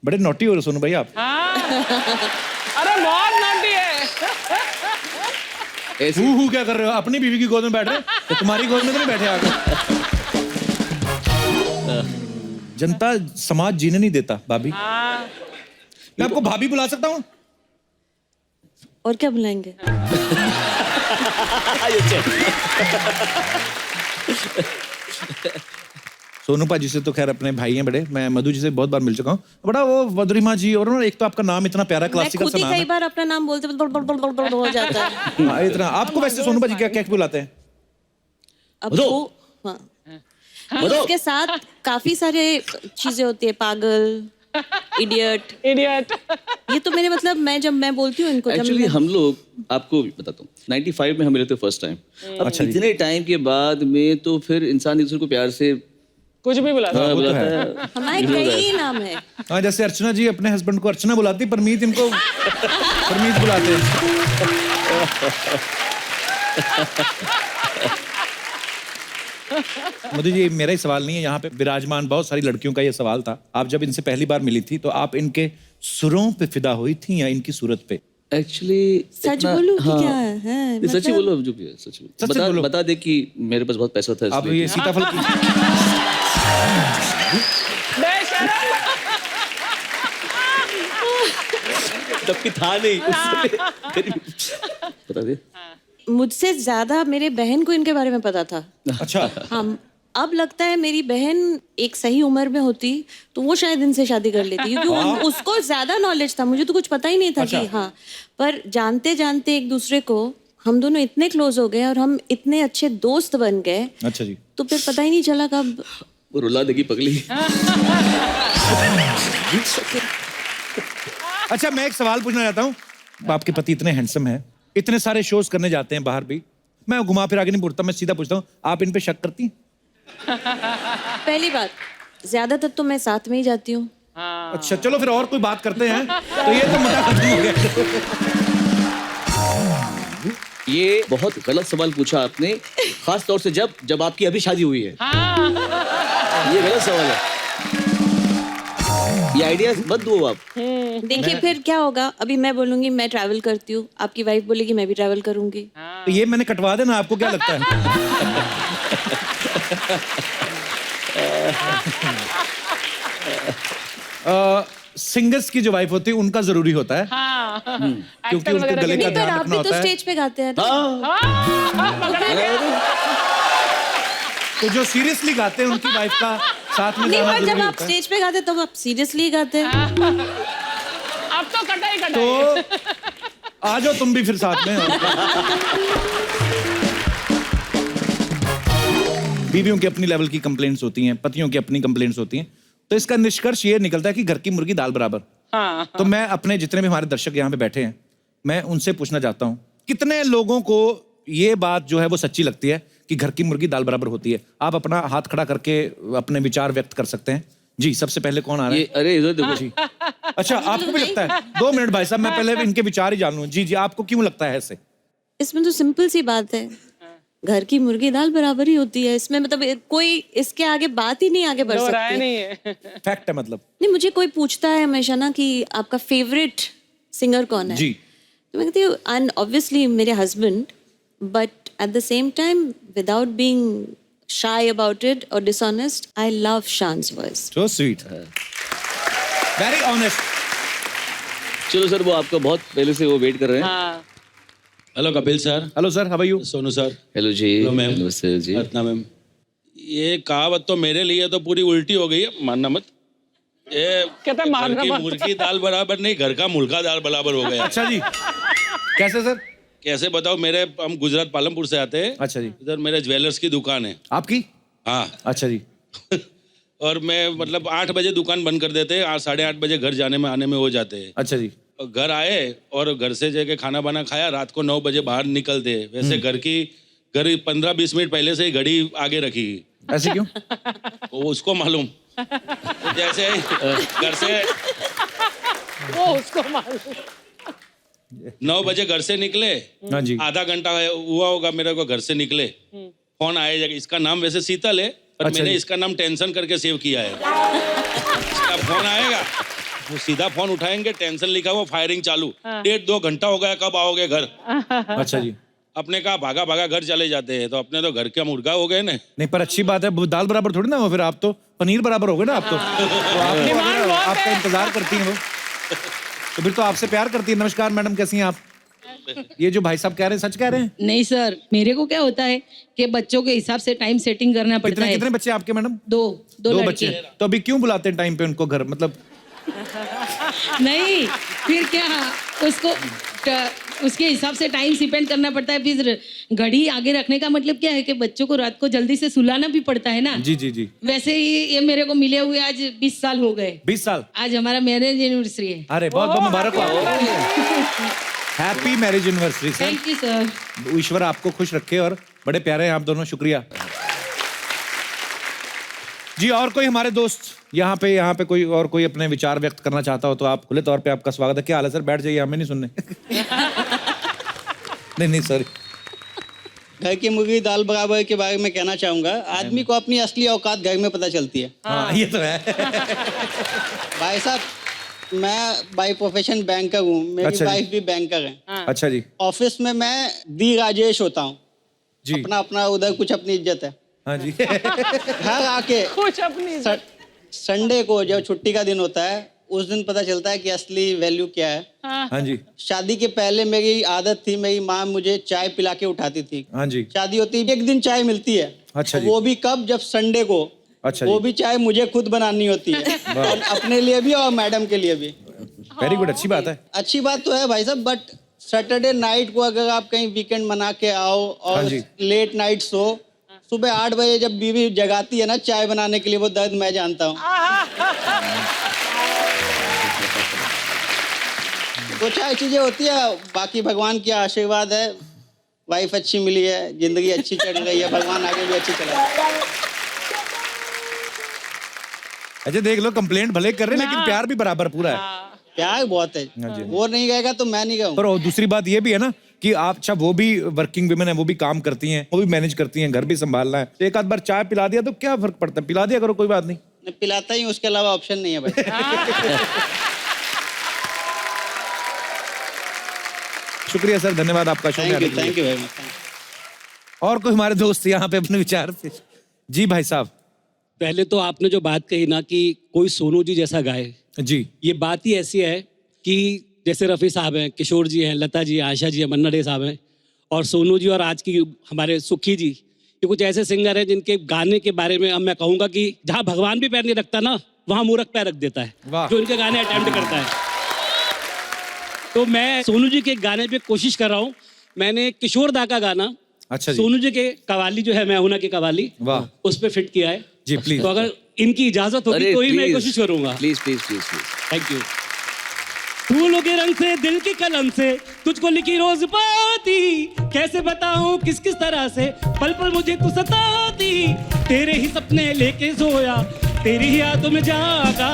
बड़े नोटी हो रहे सोनू भाई आप। अरे बहुत नोटी है। ऐसे हु क्या कर रहे हो? अपनी बीवी की गोद में बैठ रहे हो, तुम्हारी गोद में तो नहीं बैठे आगे। जनता समाज जीने नहीं देता भाभी। मैं आपको भाभी बुला सकता हूँ? और क्या बुलाएंगे? सोनू पाजी से तो खैर अपने भाई हैं बड़े, मैं मधु जी से बहुत बार मिल चुका हूँ। बड़ा वो मधुरिमा जी, और ना एक तो आपका नाम इतना प्यारा क्लासिकल सा नाम है। कई बार अपना नाम बोलते हो जाता है। हाँ, इतना आपको वैसे सोनू पाजी क्या क्या बुलाते हैं? अब वो इसके साथ काफी सारे चीजें होती है, पागल, इडियट। ये तो मेरे मतलब जब मैं बोलती हूँ इनको, एक्चुअली हम लोग, आपको बताता हूँ, 95 में हम मिले थे फर्स्ट टाइम। अब इतने टाइम के बाद में तो फिर इंसान एक दूसरे को प्यार से कुछ भी बुला हाँ, वो तो बुलाता है। है। हमारे कई नाम है। हाँ, जैसे अर्चना जी अपने हस्बैंड को अर्चना बुलाती, परमीत इनको परमीत बुलाते हैं। मोदी जी, मेरा ही सवाल नहीं है, यहाँ पे विराजमान बहुत सारी लड़कियों का ये सवाल था। आप जब इनसे पहली बार मिली थी तो आप इनके सुरों पे फिदा हुई थी या इनकी सूरत पे? एक्चुअली सच बोलूं कि क्या है? सच ही बोलो, जो भी है सच बोलो। सच बोलो। बता दे कि मेरे पास बहुत पैसा था आप इसलिए। ये सीताफल की जबकि था नहीं उस समय। बता दे। मुझसे ज्यादा मेरे बहन को इनके बारे में पता था। अच्छा, हाँ, अब लगता है मेरी बहन एक सही उम्र में होती तो वो शायद इनसे शादी कर लेती, क्योंकि उसको ज्यादा नॉलेज था, मुझे तो कुछ पता ही नहीं था कि हाँ। पर जानते जानते एक दूसरे को हम दोनों इतने क्लोज हो गए और हम इतने अच्छे दोस्त बन गए। अच्छा जी। तो फिर पता ही नहीं चला कब। वो रुला देगी पगली। अच्छा, मैं एक सवाल पूछना चाहता हूँ। आपके पति इतने हैंडसम हैं, इतने सारे शोज करने जाते हैं बाहर भी, मैं घुमा फिरा के नहीं पूछता, मैं सीधा पूछता हूँ, आप इन पे शक करती हैं? पहली बात, ज्यादातर तो मैं साथ में ही जाती हूँ। अच्छा, चलो फिर और कोई बात करते हैं। तो ये तो मुद्दा खत्म हो गया। ये बहुत गलत सवाल पूछा आपने, खास तौर से जब आपकी अभी शादी हुई है। ये गलत सवाल है। ये आइडिया मत दो आप। देखिए फिर क्या होगा, अभी मैं बोलूंगी मैं ट्रैवल करती हूँ, आपकी वाइफ बोलेगी मैं भी ट्रैवल करूंगी। तो ये मैंने कटवा देना, आपको क्या लगता है? सिंगर्स की जो वाइफ होती है उनका जरूरी होता है, क्योंकि उनके गले का पर ध्यान आप रखना भी होता तो है। स्टेज पे गाते हैं ना। तो जो सीरियसली गाते हैं उनकी वाइफ का साथ में नहीं, गाना पर जब जरूरी आप होता है। स्टेज पे गाते तब आप सीरियसली गाते हैं। अब तो कटा ही कटा तो आ जाओ तुम भी फिर साथ में। बीवियों की अपनी लेवल की कंप्लेंट्स होती हैं, पतियों की अपनी कंप्लेंट्स होती हैं, तो इसका निष्कर्ष ये निकलता है कि घर की मुर्गी दाल बराबर। तो मैं अपने जितने भी हमारे दर्शक यहाँ पे बैठे हैं, मैं उनसे पूछना चाहता हूँ, कितने लोगों को ये बात जो है वो सच्ची लगती है कि घर की मुर्गी दाल बराबर होती है? आप अपना हाथ खड़ा करके अपने विचार व्यक्त कर सकते हैं। जी, सबसे पहले कौन आ रहा है? अरे इधर देखो जी। अच्छा, आपको भी लगता है? 2 मिनट भाई साहब, मैं पहले इनके विचार ही जान लूं। जी, आपको क्यों लगता है ऐसे? इसमें तो सिंपल सी बात है, घर की मुर्गी दाल बराबर ही होती है। इसमें मतलब कोई इसके आगे बात ही नहीं आगे बढ़ सकती। नहीं है। फैक्ट है मतलब। नहीं, मुझे कोई पूछता है हमेशा ना कि आपका फेवरेट सिंगर कौन है, जी। तो मैं कहती हूँ एंड ऑब्वियसली मेरे husband, but at the same time without being shy about it or dishonest, I love Shan's voice. So sweet. Very honest. चलो सर, वो आपका बहुत पहले से वो वेट कर रहे हैं। Hello Kapil sir. Hello sir, how are you? Sonu sir. Hello ji. Hello ma'am. नमस्ते जी। अर्चना मैम। ये कहावत तो मेरे लिए तो पूरी उल्टी हो गई है, मानना मत। ये कहता है मानना घर की मत। मुर्गी दाल बराबर नहीं, घर का मुर्गा दाल बराबर हो गया। अच्छा जी, कैसे सर? कैसे बताओ, हम गुजरात पालमपुर से आते हैं। अच्छा जी। इधर मेरे ज्वेलर्स की दुकान है। आपकी? हाँ। अच्छा जी। और मैं मतलब 8 बजे दुकान बंद कर देते हैं, 8-8:30 बजे घर जाने में आने में हो जाते हैं। अच्छा जी। और घर आए और घर से जाके खाना बाना खाया, रात को 9 बजे बाहर निकलते हैं। वैसे घर 15-20 मिनट पहले से ही घड़ी आगे रखी। ऐसे क्यों? वो उसको मालूम। तो जैसे घर से वो उसको मालूम। 9 बजे घर से निकले, हाँ जी। आधा घंटा हुआ होगा मेरे को घर से निकले, फोन आया। इसका नाम वैसे शीतल है, पर अच्छा मैंने जी। इसका नाम टेंशन करके सेव किया है। इसका फोन आएगा, वो सीधा फोन उठाएंगे, टेंशन लिखा हुआ, फायरिंग चालू। 1.5-2 घंटा हो गया, कब आओगे घर? अच्छा जी। अपने कहा भागा भागा घर चले जाते हैं, तो अपने तो घर का मुर्गा हो गए ना। नहीं, पर अच्छी बात है, दाल बराबर थोड़ी ना हो, फिर आप तो पनीर बराबर हो गए ना। आप तो आपको अगर आपका इंतजार करती हैं वो, तो फिर तो आपसे प्यार करती है। नमस्कार मैडम, कैसी हैं आप? ये जो भाई साहब कह रहे हैं, सच कह रहे हैं? नहीं सर, मेरे को क्या होता है कि बच्चों के हिसाब से टाइम सेटिंग करना पड़ता है। कितने बच्चे आपके मैडम? 2 बच्चे। तो अभी क्यों बुलाते हैं टाइम पे उनको घर, मतलब? नहीं, फिर क्या, उसको उसके हिसाब से टाइम स्पेंड करना पड़ता है। फिर घड़ी आगे रखने का मतलब क्या है कि बच्चों को रात को जल्दी से सुलाना भी पड़ता है ना। जी जी जी। वैसे ही ये मेरे को मिले हुए आज 20 साल हो गए। 20 साल? आज हमारा मैरिज एनिवर्सरी है। अरे बहुत बहुत मुबारक हो। Happy marriage anniversary sir. Thank you sir. ईश्वर आपको खुश रखे और बड़े प्यारे हैं आप दोनों, शुक्रिया। जी और कोई हमारे दोस्त यहाँ पे कोई और कोई अपने विचार व्यक्त करना चाहता हो तो आप खुले तौर पे आपका स्वागत है। क्या हाल है सर? बैठ जाइए, हमें नहीं सुनने। नहीं सॉरी। घर की मुर्गी दाल बराबर के बारे में कहना चाहूंगा, आदमी को अपनी असली औकात घर में पता चलती है। हाँ ये तो है। भाई साहब, मैं बाय प्रोफेशन बैंकर हूँ, मेरी अच्छा वाइफ भी बैंकर है। अच्छा जी। ऑफिस में मैं दी राजेश होता हूँ जी। अपना उधर कुछ अपनी इज्जत है। हाँ जी। घर आके कुछ अपनी संडे को जब छुट्टी का दिन होता है उस दिन पता चलता है कि असली वैल्यू क्या है। हाँ जी। शादी के पहले मेरी आदत थी, मेरी माँ मुझे चाय पिला के उठाती थी। हाँ जी। शादी होती एक दिन चाय मिलती है। अच्छा जी। वो भी कब? जब संडे को। अच्छा वो जी। भी चाय मुझे खुद बनानी होती है और अपने लिए भी और मैडम के लिए भी। वेरी गुड, अच्छी बात है। अच्छी बात तो है भाई साहब, बट सैटरडे नाइट को अगर आप कहीं वीकेंड मना के आओ और हाँ जी। लेट नाइट सो, सुबह 8 बजे जब बीवी जगाती है ना चाय बनाने के लिए, वो दर्द मैं जानता हूँ। तो चाय चीजें होती है, बाकी भगवान की आशीर्वाद है, वाइफ अच्छी मिली है, जिंदगी अच्छी चल रही है, भगवान आगे भी अच्छी चला। अच्छा देख लो, कंप्लेंट भले कर रहे हैं लेकिन प्यार भी बराबर पूरा है। प्यार बहुत है, वो नहीं गएगा तो मैं नहीं गाऊंगा। पर दूसरी बात ये भी है ना कि आप, अच्छा वो भी वर्किंग विमेन है, वो भी काम करती हैं, वो भी मैनेज करती हैं, घर भी संभालना है, तो एक आध बार चाय पिला दिया तो क्या फर्क पड़ता है? पिला दिया करो, कोई बात नहीं। मैं पिलाता ही, उसके अलावा ऑप्शन नहीं है भाई। शुक्रिया सर, धन्यवाद आपका। Thank you very much. और कोई हमारे दोस्त यहाँ पे अपने विचार पे? जी भाई साहब। पहले तो आपने जो बात कही ना कि कोई सोनू जी जैसा गाए, जी, ये बात ही ऐसी है कि जैसे रफ़ी साहब हैं, किशोर जी हैं, लता जी, आशा जी हैं, मन्ना डे साहब हैं, और सोनू जी और आज की हमारे सुखी जी, ये कुछ ऐसे सिंगर हैं जिनके गाने के बारे में अब मैं कहूँगा कि जहाँ भगवान भी पैर नहीं रखता ना, वहाँ मूर्ख पैर रख देता है जो इनके गाने अटेम्प्ट करता है। तो मैं सोनू जी के गाने पे कोशिश कर रहा हूँ। मैंने किशोर दा का गाना, अच्छा जी, सोनू जी के कवाली जो है मैं हूं ना की कवाली, वाह, उस पे फिट किया है जी। प्लीज, तो अगर इनकी इजाजत होगी तो ही मैं कोशिश करूंगा। Please please please please. Thank you. फूलों के रंग से, दिल की कलम से तुझको लिखी रोज पाती, कैसे बताऊं किस किस तरह से पल पल मुझे तू सताती, तेरे ही सपने लेके सोया, तेरी ही यादों में जागा,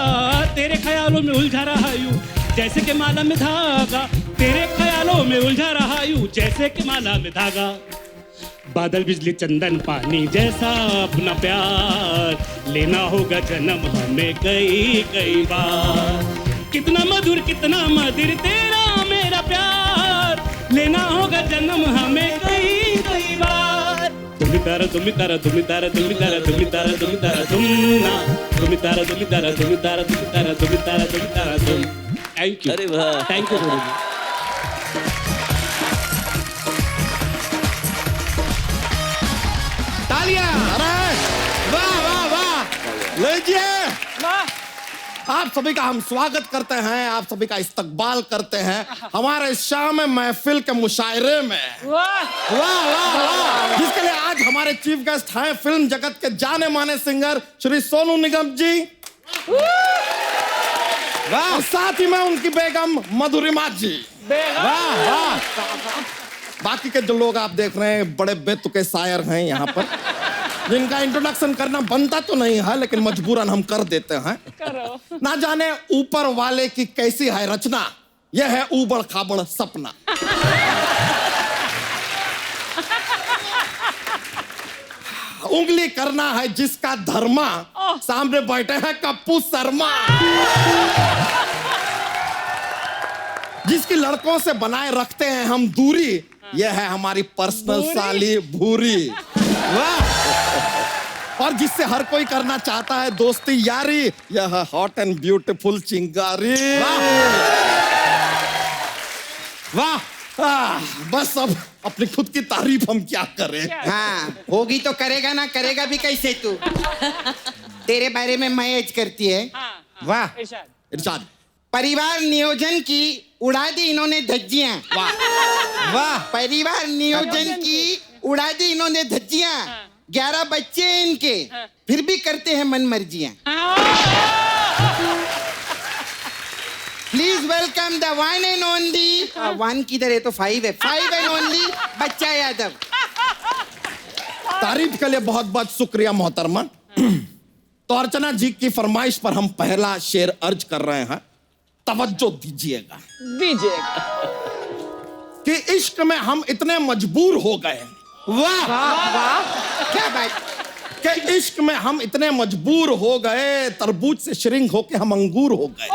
तेरे ख्यालों में उलझा रहा यूं जैसे कि माला में धागा, तेरे ख्यालों में उलझा रहा यूं जैसे कि माला में धागा, बादल बिजली चंदन पानी जैसा अपना प्यार, लेना होगा जन्म हमें कई कई बार, कितना मधुर तेरा मेरा प्यार, लेना होगा जन्म हमें कई कई बार, तुम तारा तुम तारा तुम तारा तुम तारा तुम तारा तुम तारा तुम ना, तुम तारा तुम तारा तुम तारा तुम तारा तुम तारा तुम तारा तुम। Thank you. अरे वाह, थैंक यू गुरु जी। तालियां! अरे वाह वाह वाह! लीजिए, आप सभी का हम स्वागत करते हैं, आप सभी का इस्तकबाल करते हैं हमारे शाम महफिल के मुशायरे में। वाह वाह वाह! जिसके लिए आज हमारे चीफ गेस्ट हैं फिल्म जगत के जाने माने सिंगर श्री सोनू निगम जी, वाह, साथ ही में उनकी बेगम मधुरिमा जी। वाह वाह! बाकी के जो लोग आप देख रहे हैं बड़े बेतुके शायर हैं यहाँ पर, जिनका इंट्रोडक्शन करना बनता तो नहीं है लेकिन मजबूरन हम कर देते हैं। ना जाने ऊपर वाले की कैसी है रचना, यह है ऊबड़ खाबड़ सपना। उंगली करना है जिसका धर्मा, सामने बैठे हैं कप्पू शर्मा, जिसकी लड़कों से बनाए रखते हैं हम दूरी, यह है हमारी पर्सनल साली भूरी। वाह! और जिससे हर कोई करना चाहता है दोस्ती यारी, यह है हॉट एंड ब्यूटीफुल चिंगारी। वाह! बस अब अपनी खुद की तारीफ हम क्या करें। हाँ, होगी तो करेगा ना, करेगा भी कैसे तू? तेरे बारे में मैं एज करती है। वाह, इरशाद। परिवार नियोजन की उड़ा दी इन्होंने धज्जियां। वाह वाह! परिवार नियोजन की उड़ा दी इन्होंने धज्जियां, 11 बच्चे हैं इनके, फिर भी करते हैं मन मर्जियां। Please welcome the one and only, one किधर है तो 5 है, 5 एंड ओनली बच्चा यादव। तारीफ के लिए बहुत बहुत शुक्रिया मोहतरमा। तो अर्चना जी की फरमाइश पर हम पहला शेर अर्ज कर रहे हैं, तवज्जो दीजिएगा। कि इश्क में हम इतने मजबूर हो गए, वाह वाह, क्या बात। कि इश्क में हम इतने मजबूर हो गए, तरबूज से श्रिंक होके हम अंगूर हो गए।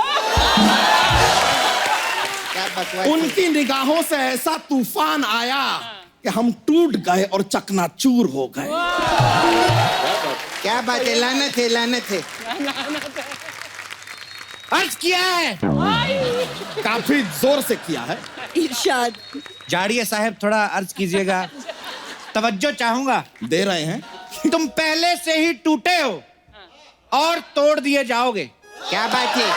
क्या बकवास। उनकी निगाहों से ऐसा तूफान आया कि हम टूट गए और चकनाचूर हो गए। क्या बात है, लानत है, लानत है। अर्ज किया है, काफी जोर से किया है। इरशाद। जाड़िया साहब थोड़ा अर्ज कीजिएगा, तवज्जो चाहूंगा। दे रहे हैं। तुम पहले से ही टूटे हो और तोड़ दिए जाओगे। क्या बात है,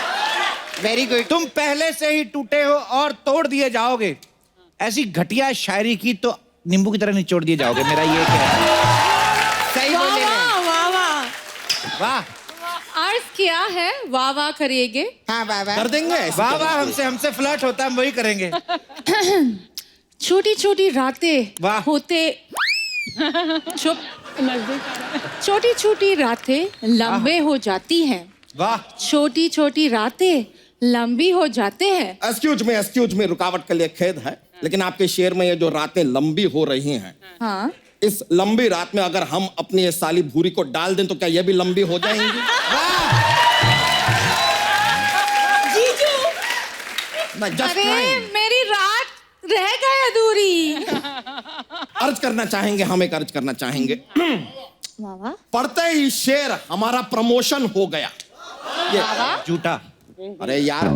वेरी गुड। तुम पहले से ही टूटे हो और तोड़ दिए जाओगे। ऐसी घटिया शायरी की तो नींबू की तरह निचोड़ दिए जाओगे। मेरा ये कहना है। सही बोले हैं। वाह वाह वाह, अर्ज क्या है, वाह वाह करिएगे। हाँ वाह वाह कर देंगे ऐसे वाह कर वाह, देंगे। हमसे फ्लर्ट होता है, हम वही करेंगे। छोटी छोटी रातें वाह। होते चुप, छोटी छोटी रातें लंबे हो जाती हैं। वाह, छोटी छोटी रातें लंबी हो जाते हैं। एक्सक्यूज में रुकावट के लिए खेद है, लेकिन आपके शेर में ये जो रातें लंबी हो रही हैं, हाँ, इस लंबी रात में अगर हम अपनी ये साली भूरी को डाल दें तो क्या ये भी लंबी हो जाएंगी? जीजू, ना, just अरे trying। मेरी रात रह गई अधूरी। अर्ज करना चाहेंगे, हम एक अर्ज करना चाहेंगे। वाह वाह, पढ़ते ही शेर हमारा प्रमोशन हो गया। ये झूठा। अरे यार,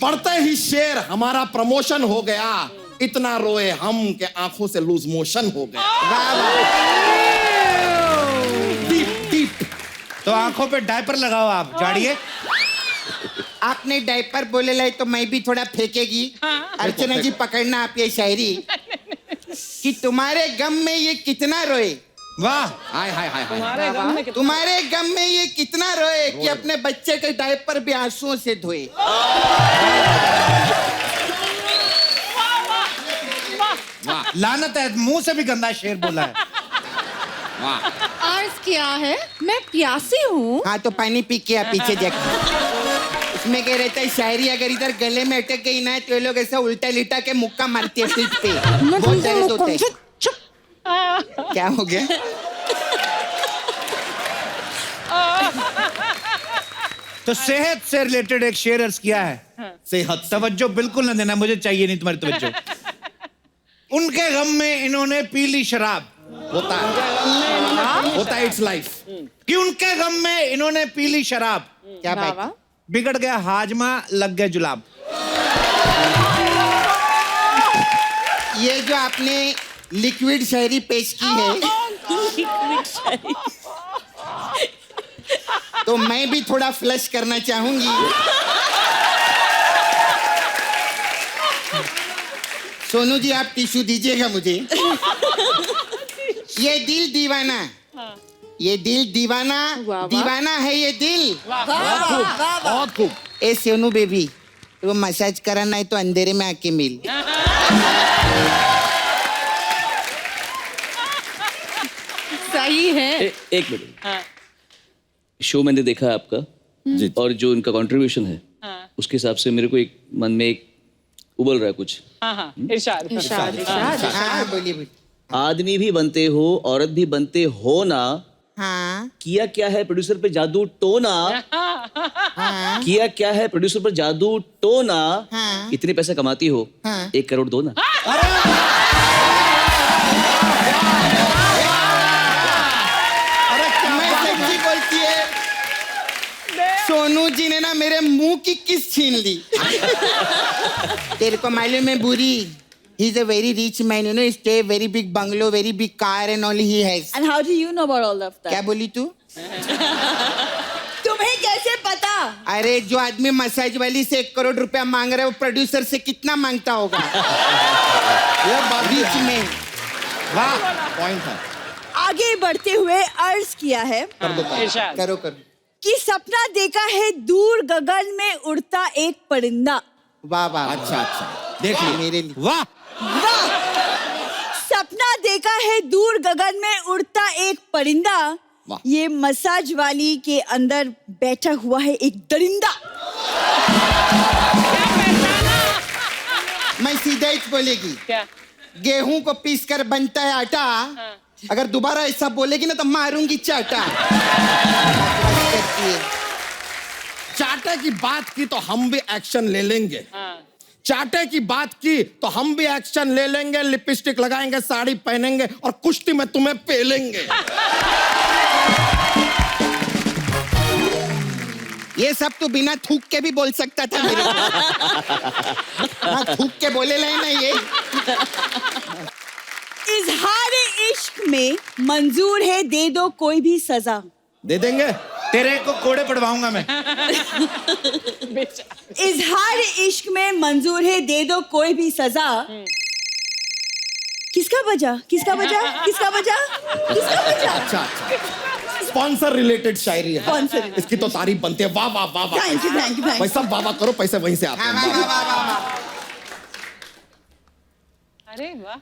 पढ़ते ही शेर हमारा प्रमोशन हो गया। इतना रोए हम के आंखों से लूज मोशन हो गया। Deep deep. तो आंखों पे डायपर लगाओ आप, जाड़िए। आपने डायपर बोले लाई तो मैं भी थोड़ा फेंकेगी। अर्चना जी पकड़ना आप ये शायरी कि तुम्हारे गम में ये कितना रोए। वाह, हाय हाय हाय हाय। तुम्हारे गम में ये कितना रोए कि अपने बच्चे के डायपर भी आंसुओं से धोए। लानत है, मुंह से भी गंदा शेर बोला है। अर्ज क्या है, मैं प्यासी हूँ। हाँ तो पानी पी के आप पीछे जाकर। उसमें कह रहता है शायरी अगर इधर गले में अटक गई ना तो ये लोग ऐसा उल्टा लिटा के मुक्का मारती है पीठ पे। बहुत दर्द होता है। क्या हो गया? तो सेहत से रिलेटेड एक शेर अर्ज किया है। सेहत। तवज्जो बिल्कुल ना देना, मुझे चाहिए नहीं तुम्हारी तवज्जो। उनके गम में इन्होंने पी ली शराब। होता है, होता है, इट्स लाइफ। कि उनके गम में इन्होंने पी ली शराब। क्या बात? बिगड़ गया हाजमा, लग गए जुलाब। ये जो आपने लिक्विड शायरी पेश की है तो मैं भी थोड़ा फ्लश करना चाहूंगी। सोनू जी आप टिश्यू दीजिएगा मुझे। ये दिल दीवाना, ये दिल दीवाना, दीवाना है ये दिल। बहुत खूब। ए सोनू बेबी, वो मसाज कराना है तो अंधेरे में आके मिल। सही है। एक मिनट, शो मैंने देखा आपका जी, और जो इनका कंट्रीब्यूशन है उसके हिसाब से मेरे को एक मन में एक उबल रहा है कुछ। इरशाद। हाँ बोलिए बोलिए। आदमी भी बनते हो, औरत भी बनते हो ना। हाँ किया क्या है प्रोड्यूसर पे जादू टोना। हाँ किया क्या है प्रोड्यूसर पर जादू टोना। हाँ। इतने पैसे कमाती हो, हाँ। 1 करोड़ दो ना। मैं सच्ची बोलती है, सोनू जी ने ना मेरे मुंह की किस छीन ली। तेरे को मालूम है बुरी, he is a very rich man, you know, he stay very big bungalow, very big car and all he has. And how do you know about all of that? क्या बोली तू? तुम्हें कैसे पता? अरे जो आदमी मसाज वाली से 1 करोड़ रुपया मांग रहा है वो प्रोड्यूसर से कितना मांगता होगा? ये बात भी रिच है। मैन। वाह, पॉइंट है। आगे बढ़ते हुए अर्ज किया है इरशाद। करो करो। कि सपना देखा है दूर गगन में उड़ता एक परिंदा। वाह वाह। अच्छा अच्छा, देख ली मेरे लिए। वाह, सपना देखा है दूर गगन में उड़ता एक परिंदा, ये मसाज वाली के अंदर बैठा हुआ है एक दरिंदा। मैं सीधा ही बोलेगी क्या? गेहूं को पीस कर बनता है आटा। अगर दोबारा ऐसा बोलेगी ना तो मारूंगी चाटा। चाटे की बात की तो हम भी एक्शन ले लेंगे। चाटे की बात की तो हम भी एक्शन ले लेंगे। लिपस्टिक लगाएंगे, साड़ी पहनेंगे और कुश्ती में तुम्हें पेलेंगे। ये सब तो बिना थूक के भी बोल सकता था मेरे को। हाँ, थूक के बोले ले ना ये। इजहार इश्क में मंजूर है दे दो कोई भी सजा। दे देंगे। तेरे को कोड़े पड़वाऊंगा मैं। इजहार इश्क में मंजूर है दे दो कोई भी सजा। किसका बजा किसका बजा किसका बजा किसका बजा? अच्छा स्पॉन्सर रिलेटेड शायरी है। स्पॉन्सर। इसकी तो तारीफ बनती है। वाह वाह वाह वाह। Thank you thank you thank भाई सब वाह वाह करो, पैसे वहीं से आते हैं। अरे वाह।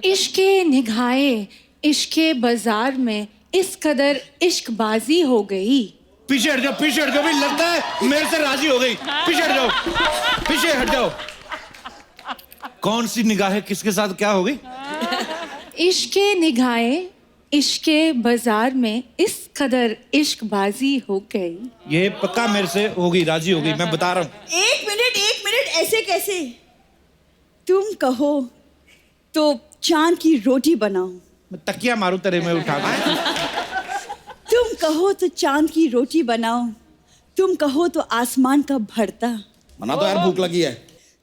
इश्के निगाहे इश्के बाजार में इस कदर इश्कबाजी हो गई। पीछे हट जाओ, पीछे हट जाओ। भाई लगता है मेरे से राजी हो गई। पीछे हट जाओ, पीछे हट जाओ। कौन सी निगाहें किसके साथ क्या हो गई? इश्के निगाहे इश्के बाजार में इस कदर इश्कबाजी हो गई। ये पक्का मेरे से होगी, राजी हो गई, मैं बता रहा हूँ। एक मिनट ऐसे कैसे? तुम कहो तो चांद की रोटी बनाओ। मैं तकिया मारू तेरे में उठा के। तुम कहो तो चांद की रोटी बनाओ। तुम कहो तो आसमान का भरता। बना तो यार, भूख लगी है।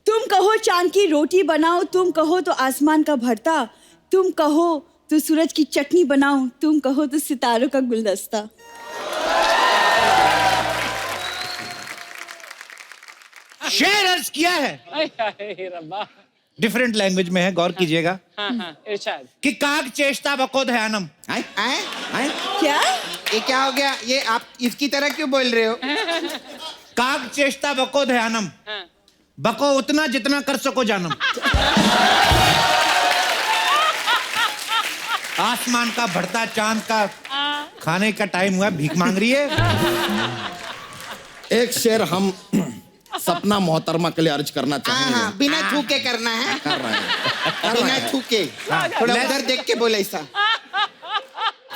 तुम कहो चांद की रोटी बनाओ। तुम कहो तो आसमान का भरता। तुम कहो तो सूरज की चटनी बनाओ। तुम कहो तो सितारों का गुलदस्ता। शेर अर्ज किया है, रब्बा। डिफरेंट लैंग्वेज में है, गौर कीजिएगा। हाँ हाँ इरशाद। कि काग चेष्टा बको ध्यानम। क्या? ये क्या हो गया? ये आप इसकी तरह क्यों बोल रहे हो? काग चेष्टा बको ध्यानम। बको उतना जितना कर सको जानम। आसमान का बढ़ता चांद का खाने का टाइम हुआ, भीख मांग रही है। एक शेर हम सपना मोहतरमा के लिए अर्ज करना चाहेंगे। हाँ, बिना थूके करना है। कर रहे हैं। बिना थूके। थोड़ा उधर देख के बोले ऐसा।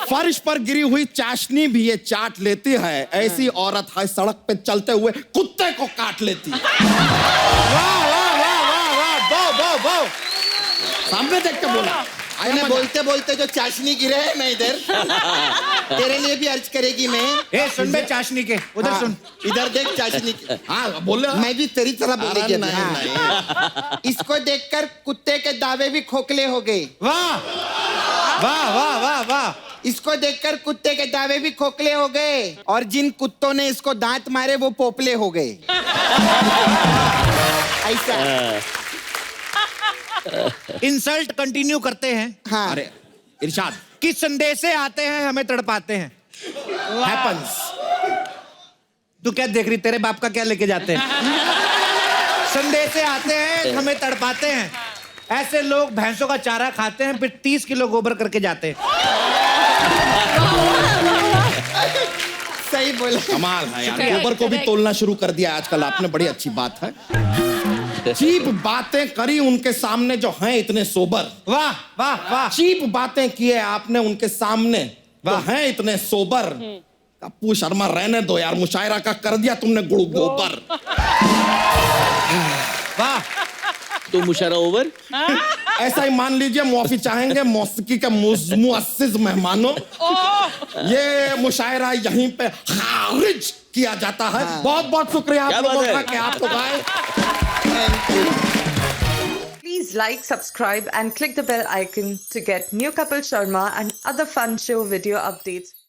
फर्श पर गिरी हुई चाशनी भी ये चाट लेती है। ऐसी औरत है सड़क पे चलते हुए कुत्ते को काट लेती है। वाह वाह वाह वाह वाह, बो बो बो। सामने देख के बोला। मैंने बोलते बोलते जो चाशनी गिरे है ना इधर, तेरे लिए भी अर्ज करेगी मैं। ए सुन बे चाशनी के, उधर हाँ, सुन। इधर देख चाशनी के। हाँ बोले। मैं भी तेरी तरह बोलेगी। नहीं, हाँ। नहीं। इसको देखकर कुत्ते के दावे भी खोखले हो गए। वाह वाह वाह वाह वाह। इसको देखकर कुत्ते के दावे भी खोखले हो गए और जिन कुत्तों ने इसको दांत मारे वो पोपले हो गए। ऐसा इंसल्ट कंटिन्यू करते हैं। हाँ। अरे इरशाद। कि संदेशे आते हैं हमें तड़पाते हैं। हैपेंस। तू क्या देख रही, तेरे बाप का क्या लेके जाते हैं? संदेशे आते हैं हमें तड़पाते हैं। ऐसे लोग भैंसों का चारा खाते हैं, फिर 30 किलो गोबर करके जाते हैं। सही बोला। कमाल है यार, गोबर को भी तोलना शुरू कर दिया आजकल आपने, बड़ी अच्छी बात है। चीप बातें करी उनके सामने जो हैं इतने सोबर। वाह वाह वाह। चीप बातें किए आपने उनके सामने जो हैं इतने सोबर। कप्पू शर्मा रहने दो यार, मुशायरा का कर दिया तुमने गुड़ गोबर। वाह। तो मुशायरा ओवर। ऐसा ही मान लीजिए, मुआफी चाहेंगे मौसीकी के मुअस्सिस मेहमानों। ये मुशायरा यहीं पे खारिज किया जाता है। बहुत बहुत शुक्रिया आप लोगों का कि आप लोग आए। Please like, subscribe and click the bell icon to get new Kapil Sharma and other fun show video updates.